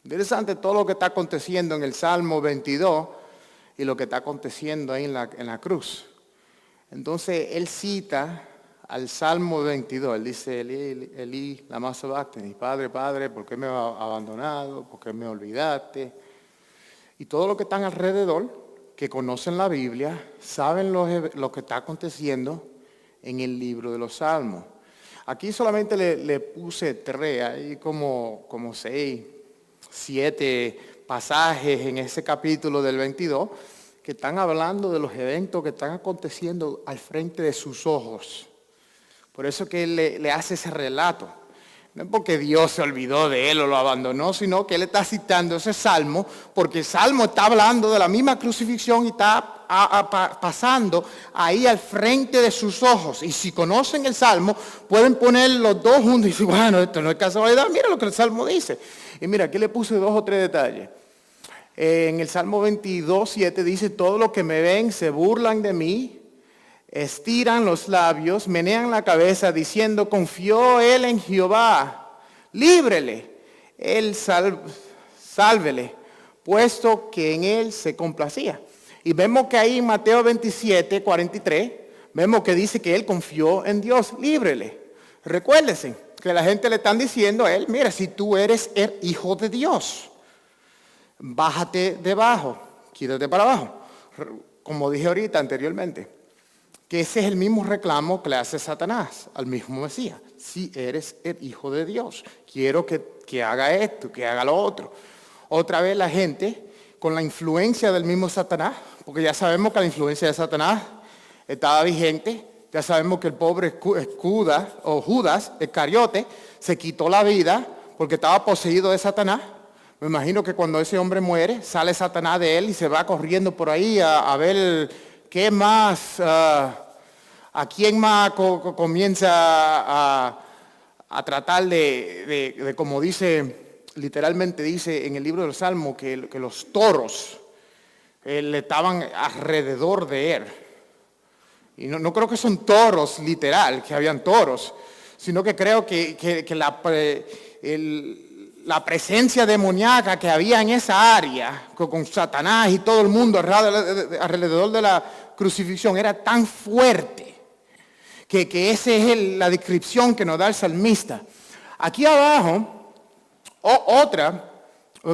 Interesante todo lo que está aconteciendo en el Salmo 22 y lo que está aconteciendo ahí en la cruz. Entonces él cita al Salmo 22, él dice, Elí, Elí, lama sabachthani, Padre, Padre, ¿por qué me has abandonado? ¿Por qué me olvidaste? Y todo lo que están alrededor, que conocen la Biblia, saben lo que está aconteciendo en el libro de los Salmos. Aquí solamente le puse 3, hay como 6, 7 pasajes en ese capítulo del 22 que están hablando de los eventos que están aconteciendo al frente de sus ojos. Por eso que él le hace ese relato. No es porque Dios se olvidó de él o lo abandonó, sino que él está citando ese salmo, porque el salmo está hablando de la misma crucifixión y está pasando ahí al frente de sus ojos. Y si conocen el salmo, pueden poner los dos juntos y decir, bueno, esto no es casualidad, mira lo que el salmo dice. Y mira, aquí le puse 2 o 3 detalles. En el Salmo 22:7 dice, todos los que me ven se burlan de mí, estiran los labios, menean la cabeza diciendo, confió él en Jehová, líbrele, él sálvele, puesto que en él se complacía. Y vemos que ahí en Mateo 27:43, vemos que dice que él confió en Dios, líbrele. Recuérdense que la gente le están diciendo a él, mira, si tú eres el Hijo de Dios, bájate debajo, quítate para abajo, como dije ahorita anteriormente. que ese es el mismo reclamo que le hace Satanás al mismo Mesías. Si eres el Hijo de Dios, quiero que haga esto, que haga lo otro. Otra vez la gente, con la influencia del mismo Satanás, porque ya sabemos que la influencia de Satanás estaba vigente, ya sabemos que el pobre Judas Iscariote se quitó la vida porque estaba poseído de Satanás. Me imagino que cuando ese hombre muere, sale Satanás de él y se va corriendo por ahí a ver qué más, a quién más comienza a tratar de, como dice, literalmente dice en el libro del Salmo, que los toros le estaban alrededor de él. Y no creo que son toros literal, que habían toros, sino que creo que la presencia demoníaca que había en esa área, con Satanás y todo el mundo alrededor de la crucifixión, era tan fuerte que esa es la descripción que nos da el salmista. Aquí abajo, otra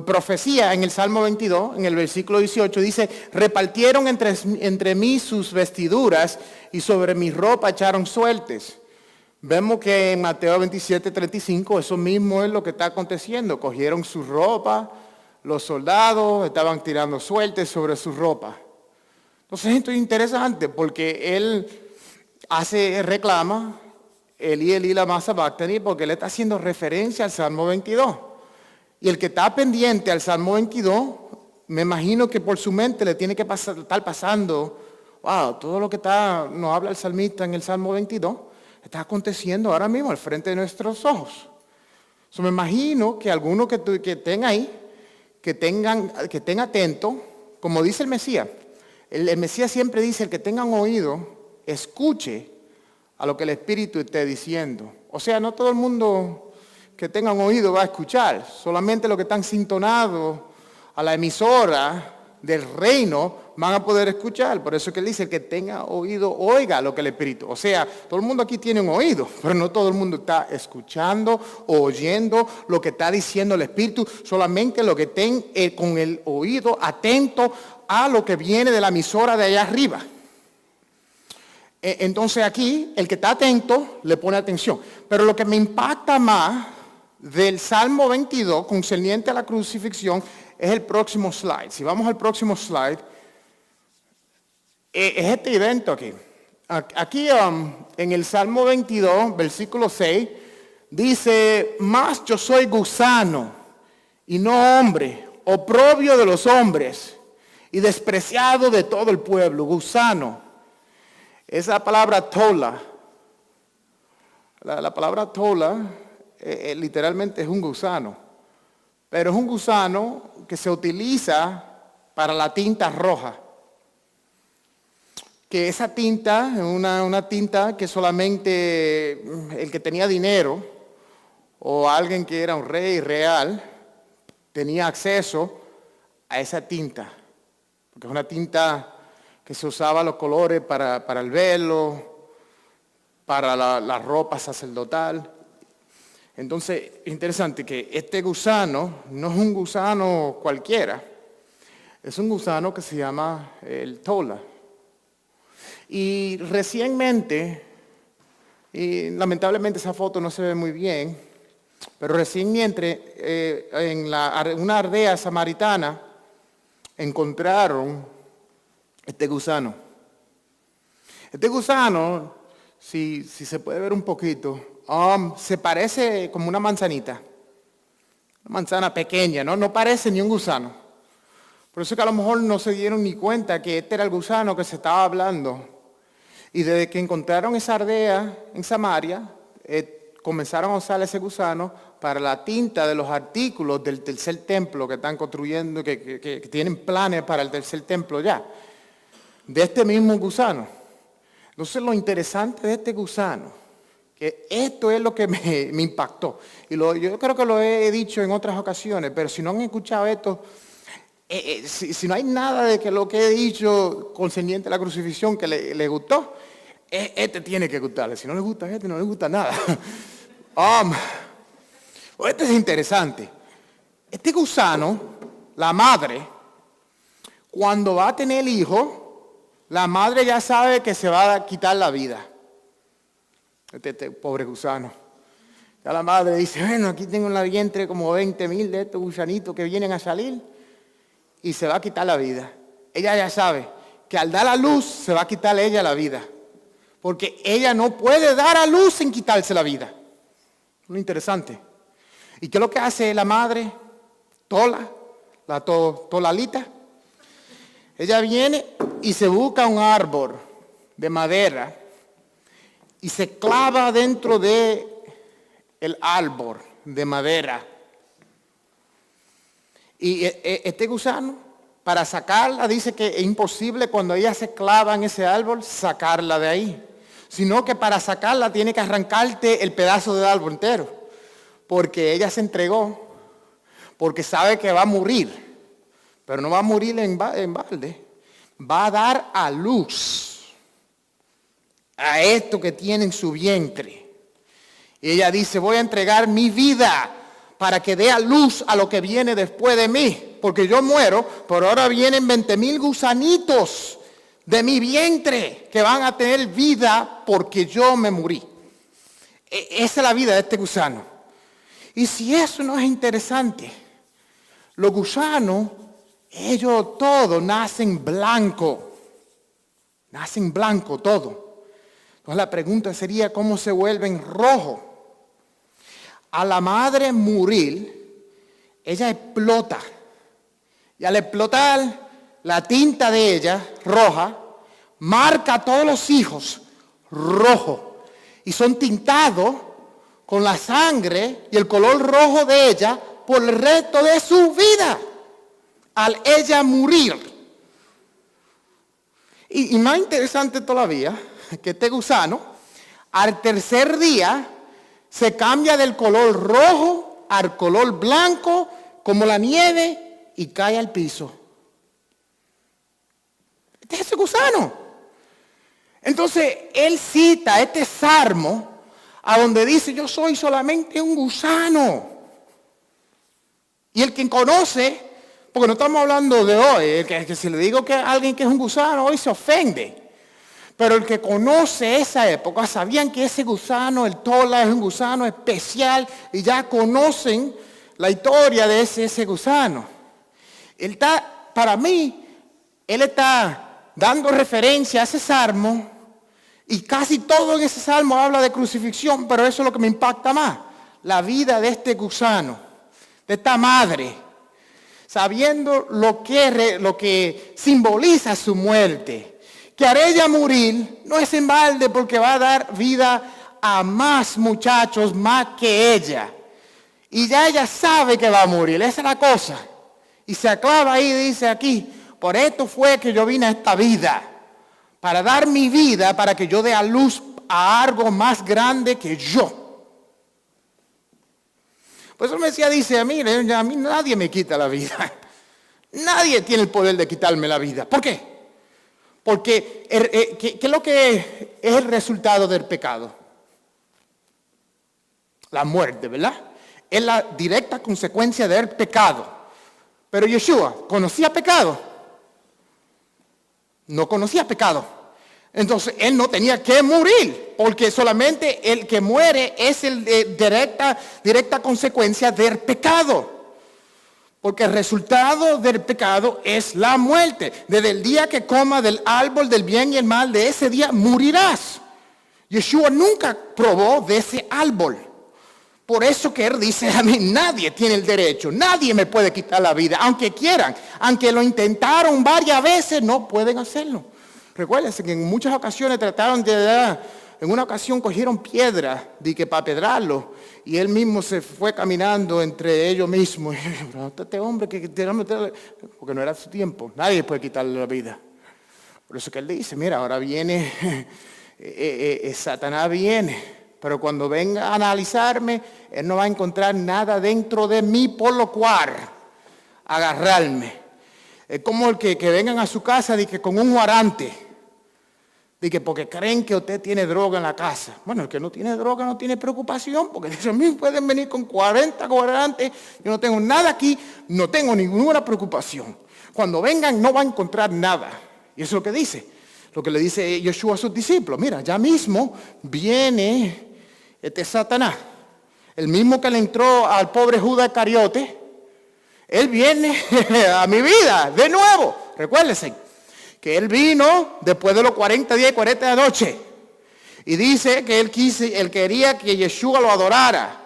profecía en el Salmo 22, en el versículo 18, dice: repartieron entre mí sus vestiduras y sobre mi ropa echaron suertes. Vemos que en Mateo 27:35 eso mismo es lo que está aconteciendo. Cogieron su ropa, los soldados estaban tirando suertes sobre su ropa. Entonces esto es interesante porque él reclama Elí lama sabactani, porque él está haciendo referencia al Salmo 22. Y el que está pendiente al Salmo 22, me imagino que por su mente le tiene que estar pasando, wow, todo lo que nos habla el salmista en el Salmo 22, está aconteciendo ahora mismo al frente de nuestros ojos. Me imagino que algunos que estén ahí, que estén atentos, como dice el Mesías. El Mesías siempre dice: el que tengan oído, escuche a lo que el Espíritu esté diciendo. O sea, no todo el mundo que tengan oído va a escuchar, solamente los que están sintonados a la emisora del reino van a poder escuchar. Por eso es que él dice: el que tenga oído, oiga lo que el Espíritu. O sea, todo el mundo aquí tiene un oído, pero no todo el mundo está escuchando o oyendo lo que está diciendo el Espíritu, solamente lo que estén con el oído atento a lo que viene de la emisora de allá arriba. Entonces aquí, el que está atento le pone atención. Pero lo que me impacta más del Salmo 22 concerniente a la crucifixión es el próximo slide. Si vamos al próximo slide, es este evento aquí. Aquí en el Salmo 22, versículo 6, dice: mas yo soy gusano y no hombre, oprobio de los hombres y despreciado de todo el pueblo. Gusano. Esa palabra tola, la palabra tola literalmente es un gusano, pero es un gusano que se utiliza para la tinta roja. Que esa tinta es una tinta que solamente el que tenía dinero o alguien que era un rey real tenía acceso a esa tinta, porque es una tinta que se usaba los colores para el velo, para la ropa sacerdotal. Entonces, es interesante que este gusano no es un gusano cualquiera, es un gusano que se llama el tola. Y recientemente, y lamentablemente esa foto no se ve muy bien, pero recientemente en una aldea samaritana encontraron este gusano. Este gusano, si se puede ver un poquito, se parece como una manzanita. Una manzana pequeña, ¿no? No parece ni un gusano. Por eso que a lo mejor no se dieron ni cuenta que este era el gusano que se estaba hablando. Y desde que encontraron esa aldea en Samaria, comenzaron a usar ese gusano para la tinta de los artículos del tercer templo que están construyendo, que tienen planes para el tercer templo ya. De este mismo gusano. Entonces lo interesante de este gusano, que esto es lo que me impactó, y yo creo que lo he dicho en otras ocasiones, pero si no han escuchado esto, si no hay nada de que lo que he dicho concerniente a la crucifixión que le gustó, este tiene que gustarle. Si no le gusta este, no le gusta nada. Este es interesante. Este gusano, la madre, cuando va a tener el hijo, La madre ya sabe que se va a quitar la vida. Este pobre gusano. Ya la madre dice, bueno, aquí tengo en la vientre como 20,000 de estos gusanitos que vienen a salir y se va a quitar la vida. Ella ya sabe que al dar a luz se va a quitar ella la vida. Porque ella no puede dar a luz sin quitarse la vida. Muy interesante. ¿Y qué es lo que hace la madre? La tolalita. Ella viene y se busca un árbol de madera y se clava dentro de el árbol de madera. Y este gusano, para sacarla, dice que es imposible cuando ella se clava en ese árbol, sacarla de ahí. Sino que para sacarla tiene que arrancarte el pedazo del árbol entero. Porque ella se entregó, porque sabe que va a morir. Pero no va a morir en balde. Va a dar a luz a esto que tiene en su vientre. Y ella dice, voy a entregar mi vida para que dé a luz a lo que viene después de mí. Porque yo muero, pero ahora vienen 20,000 gusanitos de mi vientre que van a tener vida porque yo me morí. Esa es la vida de este gusano. Y si eso no es interesante, los gusanos, ellos todos nacen blanco. Nacen blanco todo. Entonces la pregunta sería, ¿cómo se vuelven rojos? A la madre morir, ella explota. Y al explotar, la tinta de ella, roja, marca a todos los hijos rojo. Y son tintados con la sangre y el color rojo de ella por el resto de su vida. Al ella morir. Y más interesante todavía, que este gusano, al tercer día, se cambia del color rojo al color blanco, como la nieve, y cae al piso. Este es ese gusano. Entonces, él cita este salmo, a donde dice, yo soy solamente un gusano. Y el que conoce, porque no estamos hablando de hoy, que si le digo que a alguien que es un gusano, hoy se ofende. Pero el que conoce esa época, sabían que ese gusano, el tola, es un gusano especial y ya conocen la historia de ese gusano. Para mí, él está dando referencia a ese salmo y casi todo en ese salmo habla de crucifixión, pero eso es lo que me impacta más. La vida de este gusano, de esta madre, sabiendo lo que simboliza su muerte. Que al ella morir no es en balde porque va a dar vida a más muchachos más que ella. Y ya ella sabe que va a morir, esa es la cosa. Y se clava ahí y dice aquí, por esto fue que yo vine a esta vida. Para dar mi vida, para que yo dé a luz a algo más grande que yo. Pues el Mesías dice, mire, a mí nadie me quita la vida. Nadie tiene el poder de quitarme la vida. ¿Por qué? Porque, ¿qué es lo que es el resultado del pecado? La muerte, ¿verdad? Es la directa consecuencia del pecado. Pero Yeshua, ¿conocía pecado? No conocía pecado. Entonces, él no tenía que morir, porque solamente el que muere es el directa consecuencia del pecado. Porque el resultado del pecado es la muerte. Desde el día que comas del árbol del bien y el mal, de ese día morirás. Yeshua nunca probó de ese árbol. Por eso que él dice, a mí nadie tiene el derecho, nadie me puede quitar la vida, aunque quieran. Aunque lo intentaron varias veces, no pueden hacerlo. Recuérdense que en muchas ocasiones trataron en una ocasión cogieron piedra para pedrarlo. Y él mismo se fue caminando entre ellos mismos. Este hombre porque no era su tiempo. Nadie puede quitarle la vida. Por eso que él dice, mira, ahora viene, Satanás viene. Pero cuando venga a analizarme, él no va a encontrar nada dentro de mí por lo cual agarrarme. Es como el que vengan a su casa con un guarante. Porque creen que usted tiene droga en la casa. Bueno, el que no tiene droga no tiene preocupación, porque a mí pueden venir con 40 guarantes, yo no tengo nada aquí, no tengo ninguna preocupación. Cuando vengan no va a encontrar nada. Y eso es lo que dice. lo que le dice Yeshua a sus discípulos. Mira, ya mismo viene Satanás. El mismo que le entró al pobre Judas Iscariote. Él viene a mi vida de nuevo. Recuérdense que él vino después de los 40 días y 40 noches. Y dice que él quería que Yeshua lo adorara.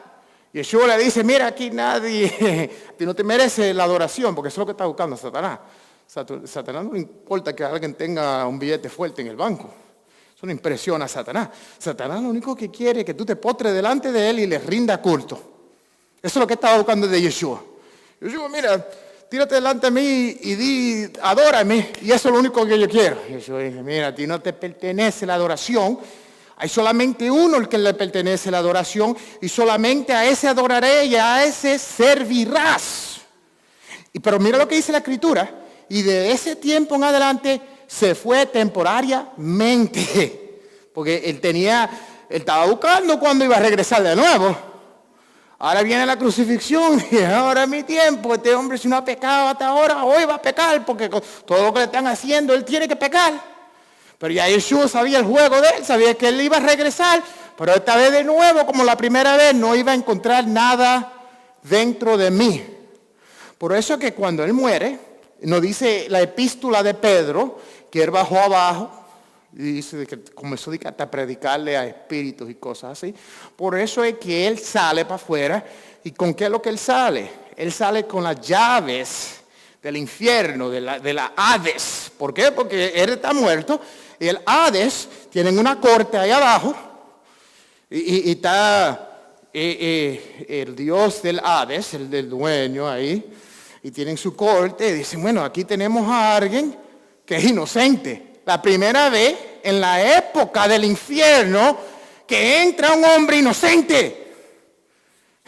Yeshua le dice, mira, aquí nadie, a ti no te merece la adoración, porque eso es lo que está buscando Satanás. Satanás no le importa que alguien tenga un billete fuerte en el banco. Eso no impresiona a Satanás. Satanás lo único que quiere es que tú te postres delante de él y le rinda culto. Eso es lo que estaba buscando de Yeshua. Yeshua, mira, tírate delante de mí y di, adórame, y eso es lo único que yo quiero. Yeshua dice, mira, a ti no te pertenece la adoración. Hay solamente uno al que le pertenece la adoración y solamente a ese adoraré y a ese servirás. Pero mira lo que dice la Escritura. Y de ese tiempo en adelante se fue temporariamente. Porque él estaba buscando cuándo iba a regresar de nuevo. Ahora viene la crucifixión y ahora es mi tiempo. Este hombre si no ha pecado hasta ahora, hoy va a pecar porque con todo lo que le están haciendo, él tiene que pecar. Pero ya Yeshua sabía el juego de él, sabía que él iba a regresar, pero esta vez de nuevo, como la primera vez, no iba a encontrar nada dentro de mí. Por eso es que cuando él muere, nos dice la epístola de Pedro, que él bajó abajo, y dice que comenzó hasta a predicarle a espíritus y cosas así. Por eso es que él sale para afuera, ¿y con qué es lo que él sale? Él sale con las llaves del infierno, de la Hades. ¿Por qué? Porque él está muerto. Y el Hades tienen una corte ahí abajo. Y está el dios del Hades, el del dueño ahí. Y tienen su corte. Y dicen, bueno, aquí tenemos a alguien que es inocente. La primera vez en la época del infierno que entra un hombre inocente.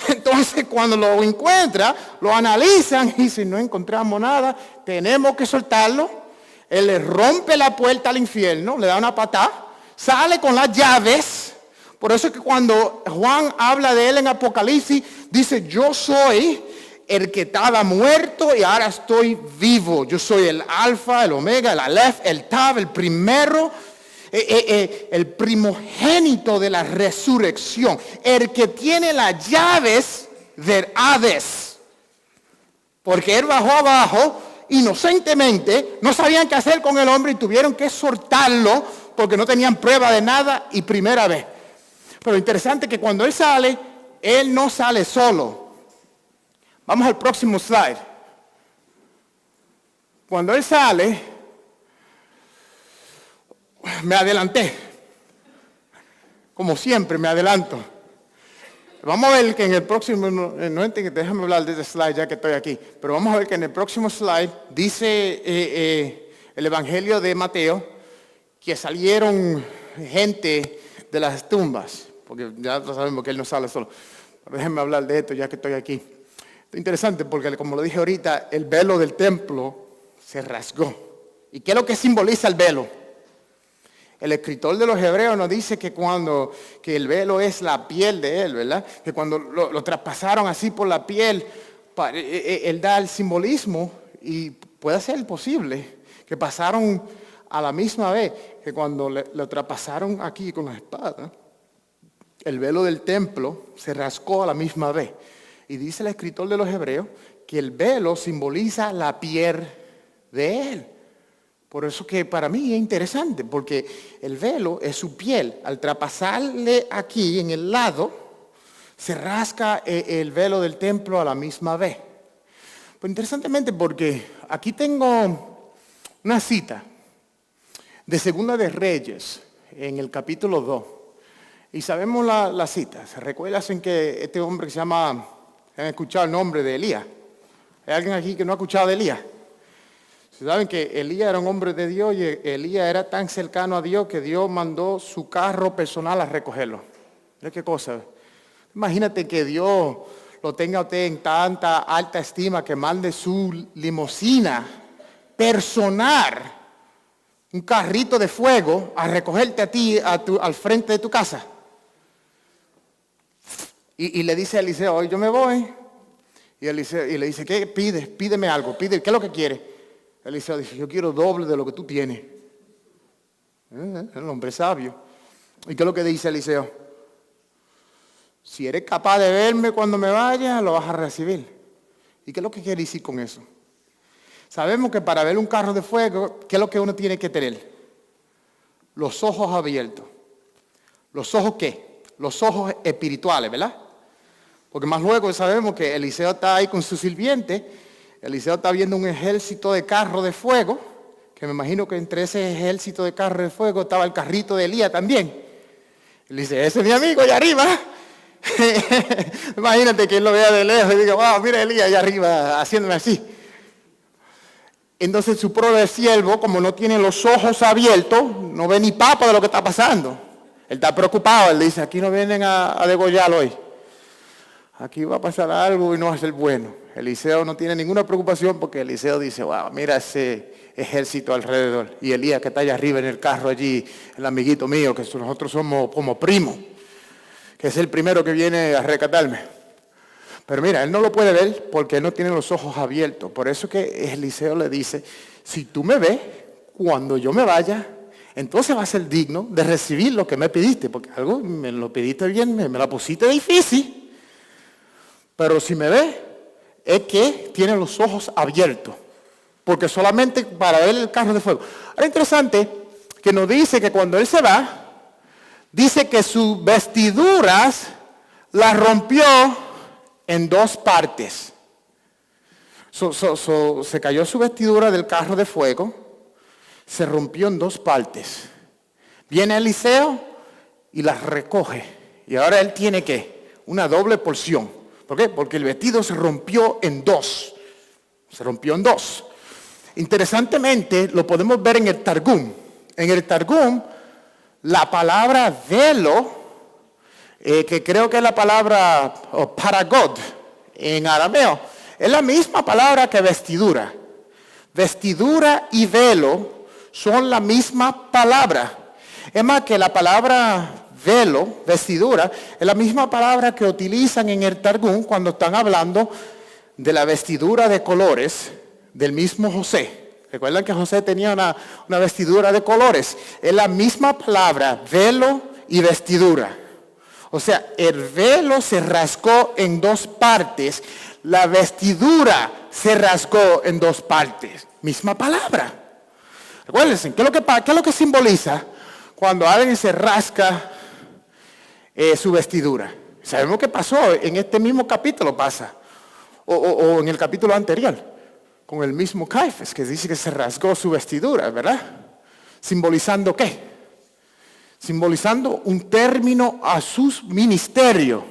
Entonces cuando lo encuentra, lo analizan y si no encontramos nada, tenemos que soltarlo. Él le rompe la puerta al infierno, le da una patada, sale con las llaves. Por eso es que cuando Juan habla de él en Apocalipsis, dice, yo soy el que estaba muerto y ahora estoy vivo. Yo soy el alfa, el omega, el alef, el tav, el primero, el primogénito de la resurrección, el que tiene las llaves del Hades. Porque él bajó abajo inocentemente, no sabían qué hacer con el hombre y tuvieron que soltarlo porque no tenían prueba de nada y primera vez. Pero interesante que cuando él sale, él no sale solo. Vamos al próximo slide. Cuando él sale, me adelanté. Como siempre, me adelanto. Vamos a ver que en el próximo, déjame hablar de este slide ya que estoy aquí, pero vamos a ver que en el próximo slide dice el Evangelio de Mateo que salieron gente de las tumbas, porque ya sabemos que él no sale solo. Pero déjenme hablar de esto ya que estoy aquí. Es interesante porque, como lo dije ahorita, el velo del templo se rasgó. ¿Y qué es lo que simboliza el velo? El escritor de los Hebreos nos dice que que el velo es la piel de él, ¿verdad? Que cuando lo traspasaron así por la piel, él da el simbolismo y puede ser posible que pasaron a la misma vez que cuando lo traspasaron aquí con la espada, el velo del templo se rascó a la misma vez. Y dice el escritor de los Hebreos que el velo simboliza la piel de él. Por eso que para mí es interesante, porque el velo es su piel. Al traspasarle aquí en el lado, se rasca el velo del templo a la misma vez. Pues interesantemente porque aquí tengo una cita de Segunda de Reyes, en el capítulo 2. Y sabemos la cita. ¿Se recuerdan que este hombre que se llama, han escuchado el nombre de Elías? ¿Hay alguien aquí que no ha escuchado de Elías? Saben que Elías era un hombre de Dios y Elías era tan cercano a Dios que Dios mandó su carro personal a recogerlo. Mira qué cosa. Imagínate que Dios lo tenga a usted en tanta alta estima que mande su limusina personal, un carrito de fuego, a recogerte a ti al frente de tu casa. Y le dice a Eliseo, hoy yo me voy. Y le dice, ¿qué pides? Pídeme algo, ¿qué es lo que quieres? Eliseo dice, yo quiero doble de lo que tú tienes. El hombre sabio. ¿Y qué es lo que dice Eliseo? Si eres capaz de verme cuando me vaya, lo vas a recibir. ¿Y qué es lo que quiere decir con eso? Sabemos que para ver un carro de fuego, ¿qué es lo que uno tiene que tener? Los ojos abiertos. ¿Los ojos qué? Los ojos espirituales, ¿verdad? Porque más luego sabemos que Eliseo está ahí con su sirviente. Eliseo está viendo un ejército de carros de fuego, que me imagino que entre ese ejército de carros de fuego estaba el carrito de Elías también. Él dice, ese es mi amigo allá arriba. Imagínate que él lo vea de lejos y diga, wow, mira Elías allá arriba haciéndome así. Entonces su pobre siervo, como no tiene los ojos abiertos, no ve ni papa de lo que está pasando. Él está preocupado, él dice, aquí no vienen a degollarlo hoy. Aquí va a pasar algo y no va a ser bueno. Eliseo no tiene ninguna preocupación porque Eliseo dice, wow, mira ese ejército alrededor. Y Elías que está allá arriba en el carro allí, el amiguito mío, que nosotros somos como primos, que es el primero que viene a rescatarme. Pero mira, él no lo puede ver porque él no tiene los ojos abiertos. Por eso que Eliseo le dice, si tú me ves, cuando yo me vaya, entonces vas a ser digno de recibir lo que me pediste. Porque algo me lo pediste bien, me la pusiste difícil. Pero si me ves, es que tiene los ojos abiertos. Porque solamente para ver el carro de fuego. Ahora interesante que nos dice que cuando él se va, dice que sus vestiduras las rompió en dos partes. Se cayó su vestidura del carro de fuego, se rompió en dos partes. Viene Eliseo y las recoge. Y ahora él tiene ¿qué? Una doble porción. ¿Por qué? Porque el vestido se rompió en dos. Se rompió en dos. Interesantemente, lo podemos ver en el Targum. En el Targum, la palabra velo, que creo que es la palabra paragod en arameo, es la misma palabra que vestidura. Vestidura y velo son la misma palabra. Es más que la palabra velo, vestidura, es la misma palabra que utilizan en el Targum cuando están hablando de la vestidura de colores del mismo José. Recuerdan que José tenía una vestidura de colores. Es la misma palabra, velo y vestidura. O sea, el velo se rasgó en dos partes, la vestidura se rasgó en dos partes. Misma palabra. Recuérdense, ¿qué es lo que simboliza cuando alguien se rasca su vestidura? Sabemos que pasó, en este mismo capítulo pasa, o en el capítulo anterior, con el mismo Caifás, que dice que se rasgó su vestidura, ¿verdad? ¿Simbolizando qué? Simbolizando un término a su ministerio.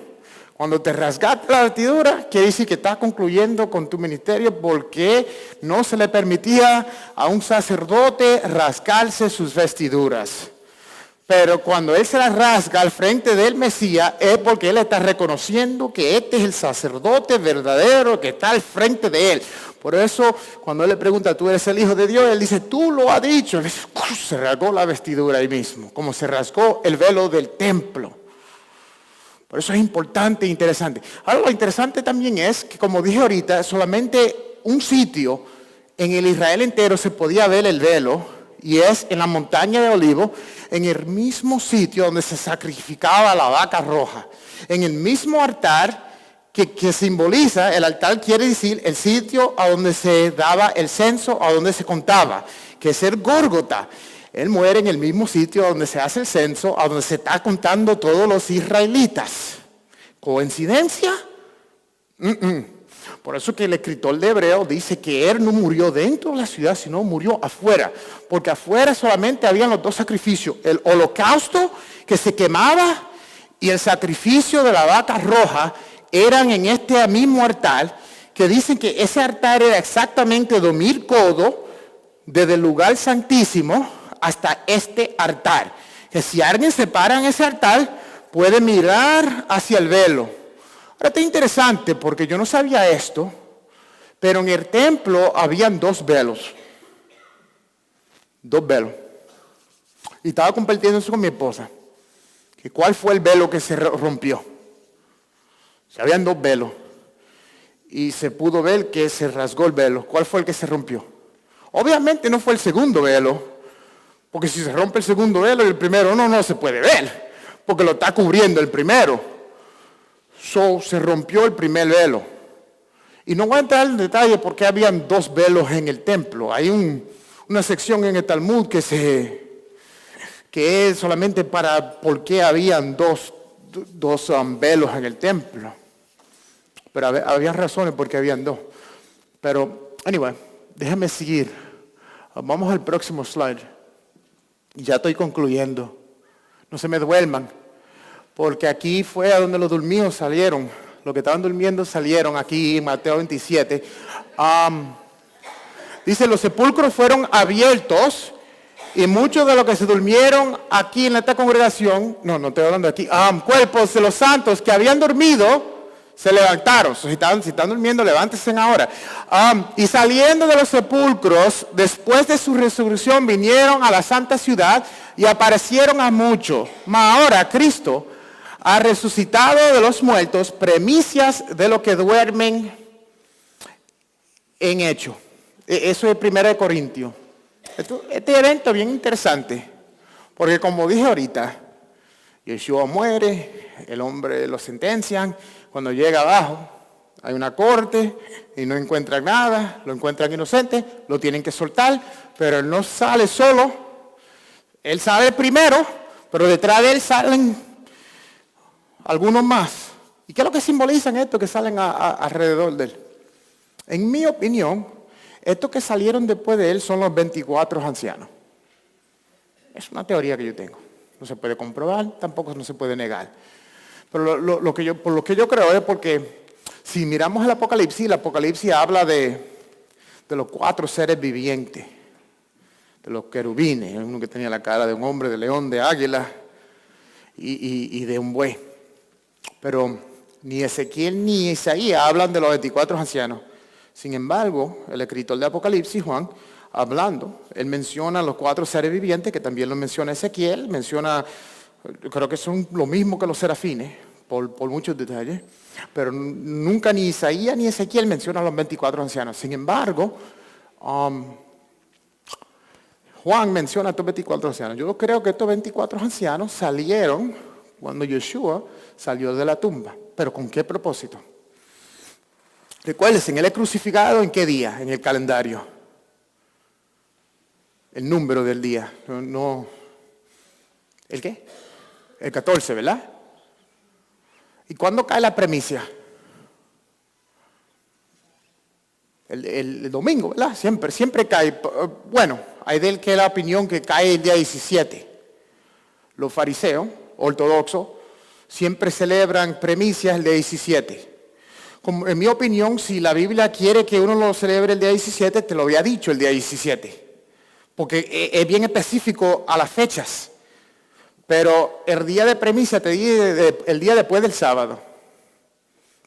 Cuando te rasgaste la vestidura, quiere decir que estás concluyendo con tu ministerio porque no se le permitía a un sacerdote rasgarse sus vestiduras. Pero cuando él se las rasga al frente del Mesías es porque él está reconociendo que este es el sacerdote verdadero que está al frente de él. Por eso, cuando él le pregunta, ¿tú eres el Hijo de Dios? Él dice, tú lo has dicho. Él dice, se rasgó la vestidura ahí mismo, como se rasgó el velo del templo. Por eso es importante e interesante. Ahora, lo interesante también es que, como dije ahorita, solamente un sitio en el Israel entero se podía ver el velo, y es en la montaña de Olivos, en el mismo sitio donde se sacrificaba la vaca roja. En el mismo altar que simboliza, el altar quiere decir el sitio a donde se daba el censo, a donde se contaba, que es el Gólgota. Él muere en el mismo sitio donde se hace el censo, a donde se está contando todos los israelitas. ¿Coincidencia? Por eso que el escritor de Hebreo dice que él no murió dentro de la ciudad, sino murió afuera. Porque afuera solamente habían los dos sacrificios. El holocausto que se quemaba y el sacrificio de la vaca roja eran en este mismo altar, que dicen que ese altar era exactamente 2000 codos desde el lugar santísimo hasta este altar. Que si alguien se para en ese altar, puede mirar hacia el velo. Ahora está interesante porque yo no sabía esto, pero en el templo habían dos velos. Dos velos. Y estaba compartiendo eso con mi esposa. Que ¿cuál fue el velo que se rompió? Habían dos velos. Y se pudo ver que se rasgó el velo. ¿Cuál fue el que se rompió? Obviamente no fue el segundo velo, Porque si se rompe el segundo velo y el primero no se puede ver, porque lo está cubriendo el primero. Se rompió el primer velo. Y no voy a entrar en detalle porque habían 2 velos en el templo. Hay una sección en el Talmud que es solamente para por qué habían dos velos en el templo. Pero había razones por qué habían 2. Pero, anyway, déjame seguir. Vamos al próximo slide. Ya estoy concluyendo. No se me duerman. Porque aquí fue a donde los dormidos salieron. Los que estaban durmiendo salieron aquí en Mateo 27. Dice, los sepulcros fueron abiertos y muchos de los que se durmieron aquí en esta congregación, no estoy hablando aquí, cuerpos de los santos que habían dormido, se levantaron. Si están durmiendo, levántense ahora. Y saliendo de los sepulcros, después de su resurrección, vinieron a la santa ciudad y aparecieron a muchos. Mas ahora Cristo ha resucitado de los muertos, primicias de los que duermen en hecho. Eso es 1 Corintios. Este evento es bien interesante, porque como dije ahorita, Yeshua muere, el hombre lo sentencian, cuando llega abajo hay una corte y no encuentran nada, lo encuentran inocente, lo tienen que soltar, pero él no sale solo, él sale primero, pero detrás de él salen algunos más. ¿Y qué es lo que simbolizan esto que salen alrededor de él? En mi opinión, estos que salieron después de él son los 24 ancianos. Es una teoría que yo tengo. No se puede comprobar, tampoco no se puede negar. Pero por lo que yo creo es porque si miramos el Apocalipsis habla de los 4 seres vivientes, de los querubines, uno que tenía la cara de un hombre, de león, de águila y de un buey. Pero ni Ezequiel ni Isaías hablan de los 24 ancianos. Sin embargo, el escritor de Apocalipsis, Juan, hablando, él menciona los 4 seres vivientes, que también lo menciona Ezequiel, creo que son lo mismo que los serafines, por muchos detalles, pero nunca ni Isaías ni Ezequiel mencionan los 24 ancianos. Sin embargo, Juan menciona a estos 24 ancianos. Yo creo que estos 24 ancianos salieron cuando Yeshua salió de la tumba. ¿Pero con qué propósito? Recuérdense, él es crucificado ¿en qué día? En el calendario. El número del día. ¿El qué? El 14, ¿verdad? ¿Y cuándo cae la primicia? El domingo, ¿verdad? Siempre cae. Bueno, hay de él que la opinión que cae el día 17. Los fariseos ortodoxos siempre celebran primicias el día 17. Como, en mi opinión, si la Biblia quiere que uno lo celebre el día 17, te lo había dicho el día 17. Porque es bien específico a las fechas. Pero el día de primicia te dice el día después del sábado.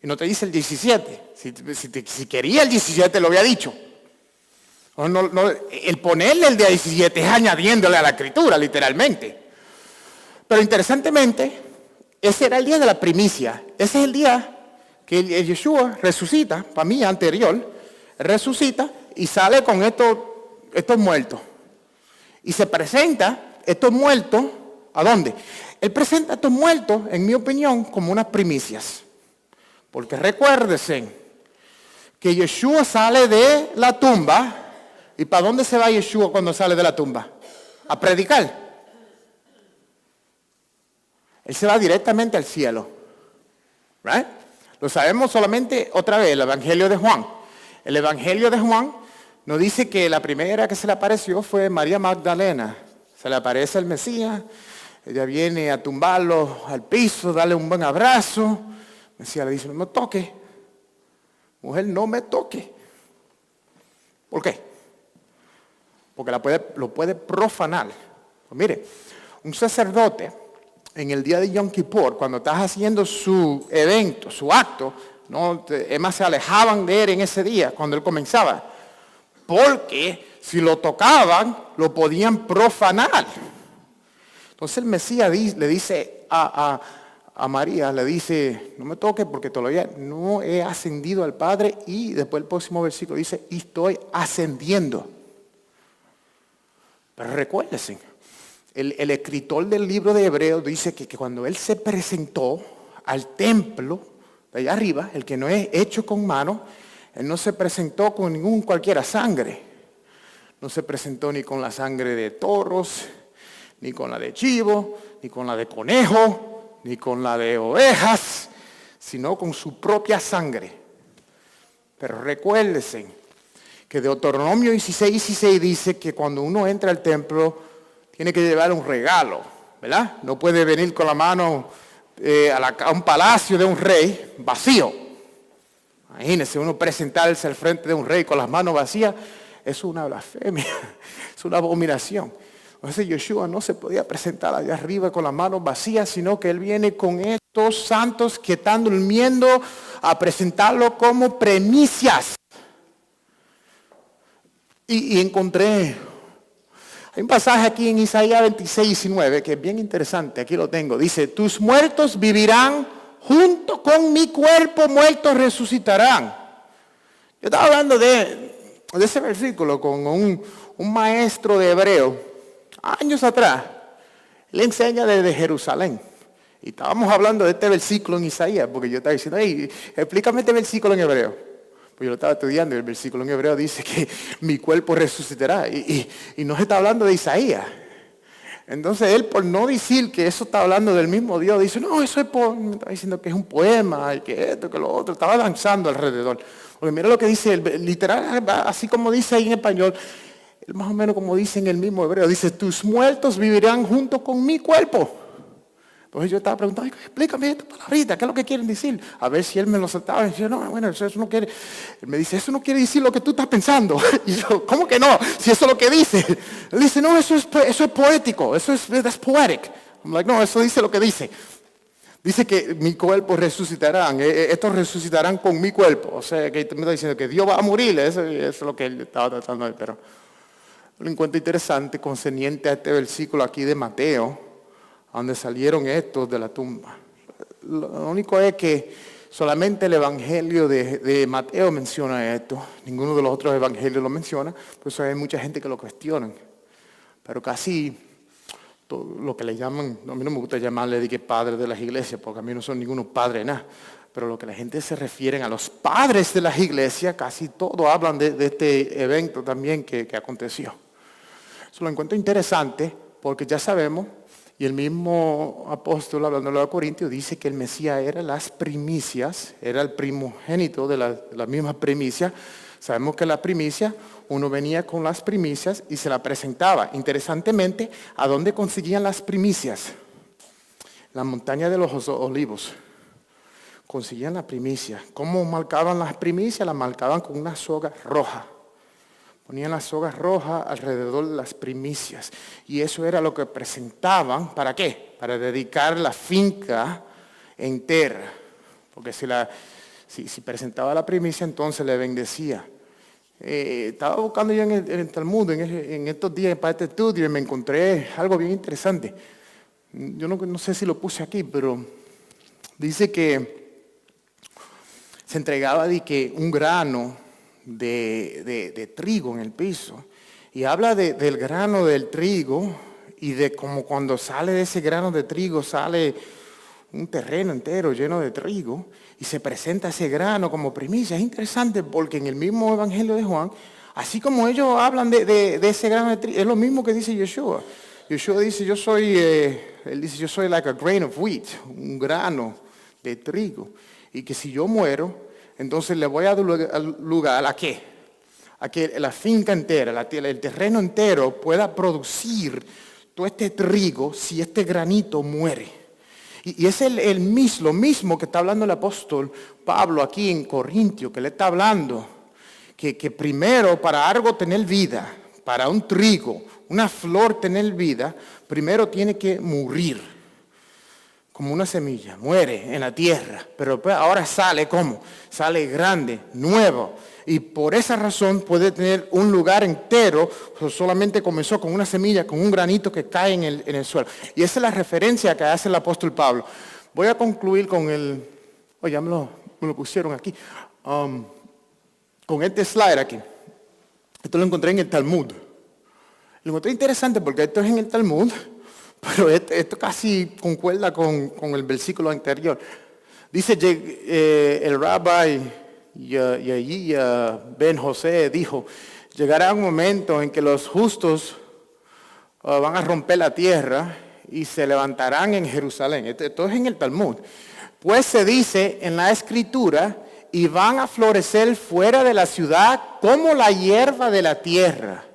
Y no te dice el 17. Si quería el 17 lo había dicho. El ponerle el día 17 es añadiéndole a la escritura, literalmente. Pero interesantemente, ese era el día de la primicia. Ese es el día que el Yeshua resucita, para mí anterior, resucita y sale con estos muertos. Y se presenta estos muertos, ¿a dónde? Él presenta estos muertos, en mi opinión, como unas primicias. Porque recuérdense que Yeshua sale de la tumba. ¿Y para dónde se va Yeshua cuando sale de la tumba? A predicar. Él se va directamente al cielo. ¿Right? Lo sabemos solamente otra vez, el Evangelio de Juan. El Evangelio de Juan nos dice que la primera que se le apareció fue María Magdalena. Se le aparece el Mesías. Ella viene a tumbarlo al piso, darle un buen abrazo. El Mesías le dice, no me toque. Mujer, no me toque. ¿Por qué? Porque lo puede profanar. Pues mire, un sacerdote en el día de Yom Kippur, cuando estás haciendo su evento, su acto, es más, se alejaban de él en ese día, cuando él comenzaba. Porque si lo tocaban, lo podían profanar. Entonces el Mesías le dice a María, le dice, no me toques porque todavía no he ascendido al Padre. Y después el próximo versículo dice, y estoy ascendiendo. Pero recuérdense, El escritor del libro de Hebreos dice que cuando él se presentó al templo de allá arriba, el que no es hecho con mano, él no se presentó con cualquiera sangre. No se presentó ni con la sangre de toros, ni con la de chivo, ni con la de conejo, ni con la de ovejas, sino con su propia sangre. Pero recuérdense que Deuteronomio 16:16 dice que cuando uno entra al templo tiene que llevar un regalo, ¿verdad? No puede venir con la mano a un palacio de un rey vacío. Imagínense, uno presentarse al frente de un rey con las manos vacías, es una blasfemia, es una abominación. Entonces Yoshua no se podía presentar allá arriba con las manos vacías, sino que él viene con estos santos que están durmiendo a presentarlo como primicias. Y encontré, hay un pasaje aquí en Isaías 26:19 que es bien interesante, aquí lo tengo. Dice, tus muertos vivirán junto con mi cuerpo, muertos resucitarán. Yo estaba hablando de ese versículo con un maestro de hebreo, años atrás. Le enseña desde Jerusalén. Y estábamos hablando de este versículo en Isaías, porque yo estaba diciendo, hey, explícame este versículo en hebreo. Pues yo lo estaba estudiando y el versículo en hebreo dice que mi cuerpo resucitará. Y no se está hablando de Isaías. Entonces él, por no decir que eso está hablando del mismo Dios, dice, no, eso es me está diciendo que es un poema, y que esto, que lo otro. Estaba danzando alrededor. Porque mira lo que dice, literal, así como dice ahí en español, más o menos como dice en el mismo hebreo, dice, tus muertos vivirán junto con mi cuerpo. Entonces yo estaba preguntando, explícame esta palabrita, ¿qué es lo que quieren decir? A ver si él me lo saltaba. Y yo, no, bueno, eso no quiere. Él me dice, eso no quiere decir lo que tú estás pensando. Y yo, ¿cómo que no? Si eso es lo que dice. Él dice, no, eso es poético, that's poetic. I'm like, no, eso dice lo que dice. Dice que mi cuerpo resucitarán, estos resucitarán con mi cuerpo. O sea, que me está diciendo que Dios va a morir, eso es lo que él estaba tratando de decir. Pero lo encuentro interesante, concerniente a este versículo aquí de Mateo, donde salieron estos de la tumba. Lo único es que solamente el evangelio de Mateo menciona esto. Ninguno de los otros evangelios lo menciona. Por eso hay mucha gente que lo cuestiona. Pero casi todo lo que le llaman, a mí no me gusta llamarle de que padres de las iglesias, porque a mí no son ninguno padre nada. Pero lo que la gente se refiere a los padres de las iglesias, casi todos hablan de este evento también que aconteció. Eso lo encuentro interesante porque ya sabemos. Y el mismo apóstol, hablando a Corintios, dice que el Mesías era las primicias, era el primogénito de las mismas primicias. Sabemos que la primicia, uno venía con las primicias y se la presentaba. Interesantemente, ¿a dónde conseguían las primicias? La montaña de los olivos. Conseguían la primicia. ¿Cómo marcaban las primicias? Las marcaban con una soga roja. Ponían las sogas rojas alrededor de las primicias. Y eso era lo que presentaban. ¿Para qué? Para dedicar la finca entera. Porque si presentaba la primicia, entonces le bendecía. Estaba buscando yo en el Talmud en estos días para este estudio y me encontré algo bien interesante. Yo no sé si lo puse aquí, pero dice que se entregaba un grano de trigo en el piso. Y habla del grano del trigo y de como cuando sale de ese grano de trigo sale un terreno entero lleno de trigo y se presenta ese grano como primicia. Es interesante porque en el mismo evangelio de Juan, así como ellos hablan de ese grano de trigo, es lo mismo que dice Yeshua. Yeshua dice, él dice, yo soy like a grain of wheat, un grano de trigo. Y que si yo muero, entonces le voy a dar lugar ¿a qué? A que la finca entera, el terreno entero pueda producir todo este trigo si este granito muere. Y es lo mismo que está hablando el apóstol Pablo aquí en Corintios, que le está hablando que primero para algo tener vida, para un trigo, una flor tener vida, primero tiene que morir. Como una semilla, muere en la tierra, pero ahora sale ¿cómo? Sale grande, nuevo. Y por esa razón puede tener un lugar entero, solamente comenzó con una semilla, con un granito que cae en el suelo. Y esa es la referencia que hace el apóstol Pablo. Voy a concluir con ya me lo pusieron aquí, con este slide aquí. Esto lo encontré en el Talmud. Lo encontré interesante porque esto es en el Talmud. Pero esto casi concuerda con el versículo anterior. Dice el rabbi Ben José dijo, llegará un momento en que los justos van a romper la tierra y se levantarán en Jerusalén. Esto es en el Talmud. Pues se dice en la Escritura, y van a florecer fuera de la ciudad como la hierba de la tierra.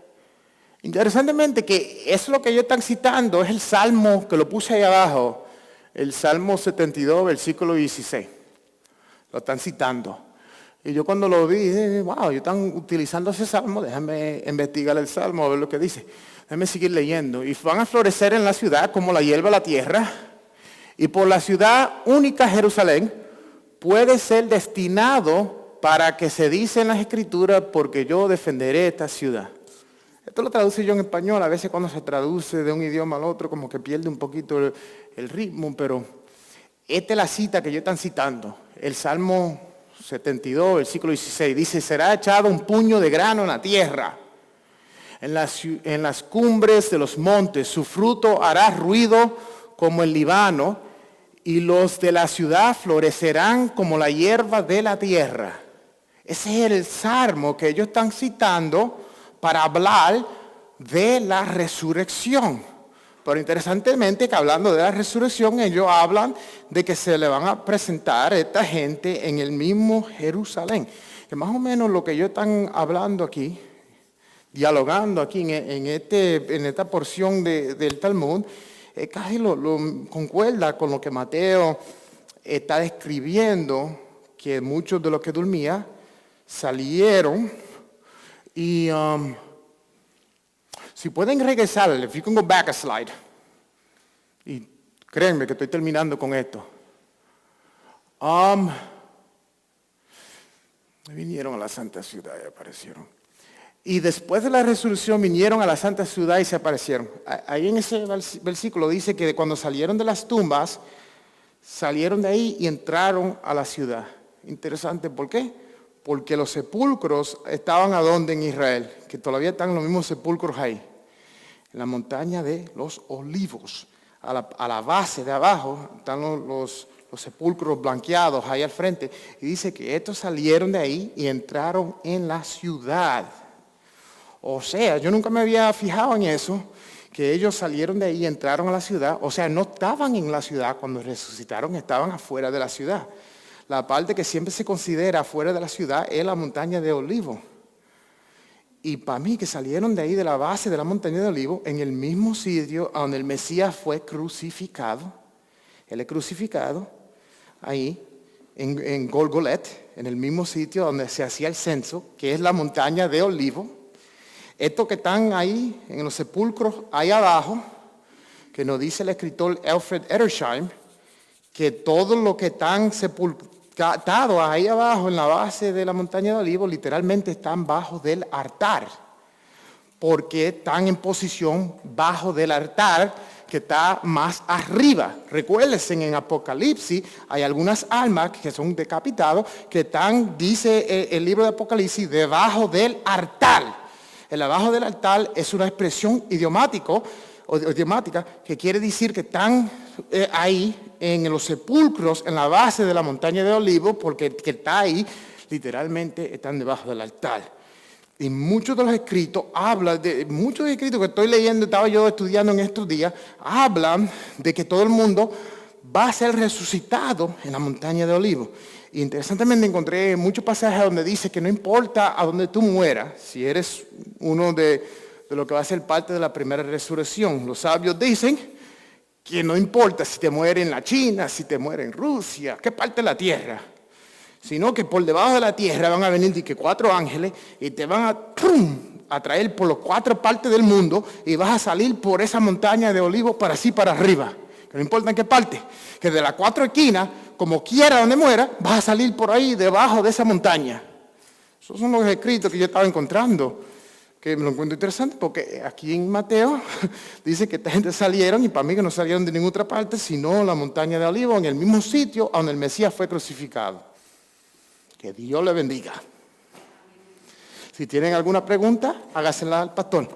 Interesantemente que es lo que ellos están citando, es el Salmo que lo puse ahí abajo, el Salmo 72, versículo 16. Lo están citando. Y yo cuando lo vi, dije, wow, ellos están utilizando ese Salmo, déjame investigar el Salmo, a ver lo que dice. Déjame seguir leyendo. Y van a florecer en la ciudad como la hierba de la tierra, y por la ciudad única Jerusalén puede ser destinado para que se dice en las Escrituras, porque yo defenderé esta ciudad. Esto lo traduce yo en español, a veces cuando se traduce de un idioma al otro como que pierde un poquito el ritmo, pero esta es la cita que ellos están citando. El Salmo 72, versículo 16, dice, será echado un puño de grano en la tierra, en las cumbres de los montes, su fruto hará ruido como el Líbano, y los de la ciudad florecerán como la hierba de la tierra. Ese es el salmo que ellos están citando para hablar de la resurrección. Pero interesantemente que hablando de la resurrección, ellos hablan de que se le van a presentar a esta gente en el mismo Jerusalén. Que más o menos lo que ellos están hablando aquí, dialogando aquí en esta porción del Talmud, casi lo concuerda con lo que Mateo está describiendo, que muchos de los que dormían salieron y si pueden regresar, if you can go back a slide, y créanme que estoy terminando con esto. Vinieron a la Santa Ciudad y aparecieron. Y después de la resurrección vinieron a la Santa Ciudad y se aparecieron. Ahí en ese versículo dice que cuando salieron de las tumbas, salieron de ahí y entraron a la ciudad. Interesante, ¿por qué? Porque los sepulcros estaban ¿a dónde en Israel? Que todavía están los mismos sepulcros ahí. En la montaña de los Olivos. A la base de abajo están los sepulcros blanqueados ahí al frente. Y dice que estos salieron de ahí y entraron en la ciudad. O sea, yo nunca me había fijado en eso, que ellos salieron de ahí y entraron a la ciudad. O sea, no estaban en la ciudad cuando resucitaron, estaban afuera de la ciudad. La parte que siempre se considera afuera de la ciudad es la montaña de Olivo. Y para mí que salieron de ahí, de la base de la montaña de Olivo, en el mismo sitio donde el Mesías fue crucificado. Él es crucificado ahí, en Golgolet, en el mismo sitio donde se hacía el censo, que es la montaña de Olivo. Estos que están ahí, en los sepulcros, ahí abajo, que nos dice el escritor Alfred Edersheim, que todos los que están sepultados ahí abajo, en la base de la montaña de Olivo, literalmente están bajo del altar, porque están en posición bajo del altar, que está más arriba. Recuérdense, en Apocalipsis hay algunas almas que son decapitados, que están, dice el libro de Apocalipsis, debajo del altar. El abajo del altar es una expresión idiomática que quiere decir que están ahí en los sepulcros, en la base de la montaña de Olivos, porque que está ahí, literalmente están debajo del altar. Y muchos de los escritos muchos escritos que estoy leyendo, estaba yo estudiando en estos días, hablan de que todo el mundo va a ser resucitado en la montaña de Olivos. Interesantemente encontré muchos pasajes donde dice que no importa a donde tú mueras, si eres uno de lo que va a ser parte de la primera resurrección. Los sabios dicen que no importa si te mueres en la China, si te mueres en Rusia, qué parte de la tierra, sino que por debajo de la tierra van a venir 4 ángeles y te van a traer por las 4 partes del mundo y vas a salir por esa montaña de Olivos para arriba. Que no importa en qué parte, que de las 4 esquinas, como quiera donde muera, vas a salir por ahí debajo de esa montaña. Esos son los escritos que yo estaba encontrando, que me lo encuentro interesante porque aquí en Mateo dice que esta gente salieron y para mí que no salieron de ninguna otra parte, sino la montaña de Olivos, en el mismo sitio donde el Mesías fue crucificado. Que Dios le bendiga. Si tienen alguna pregunta, hágasela al pastor.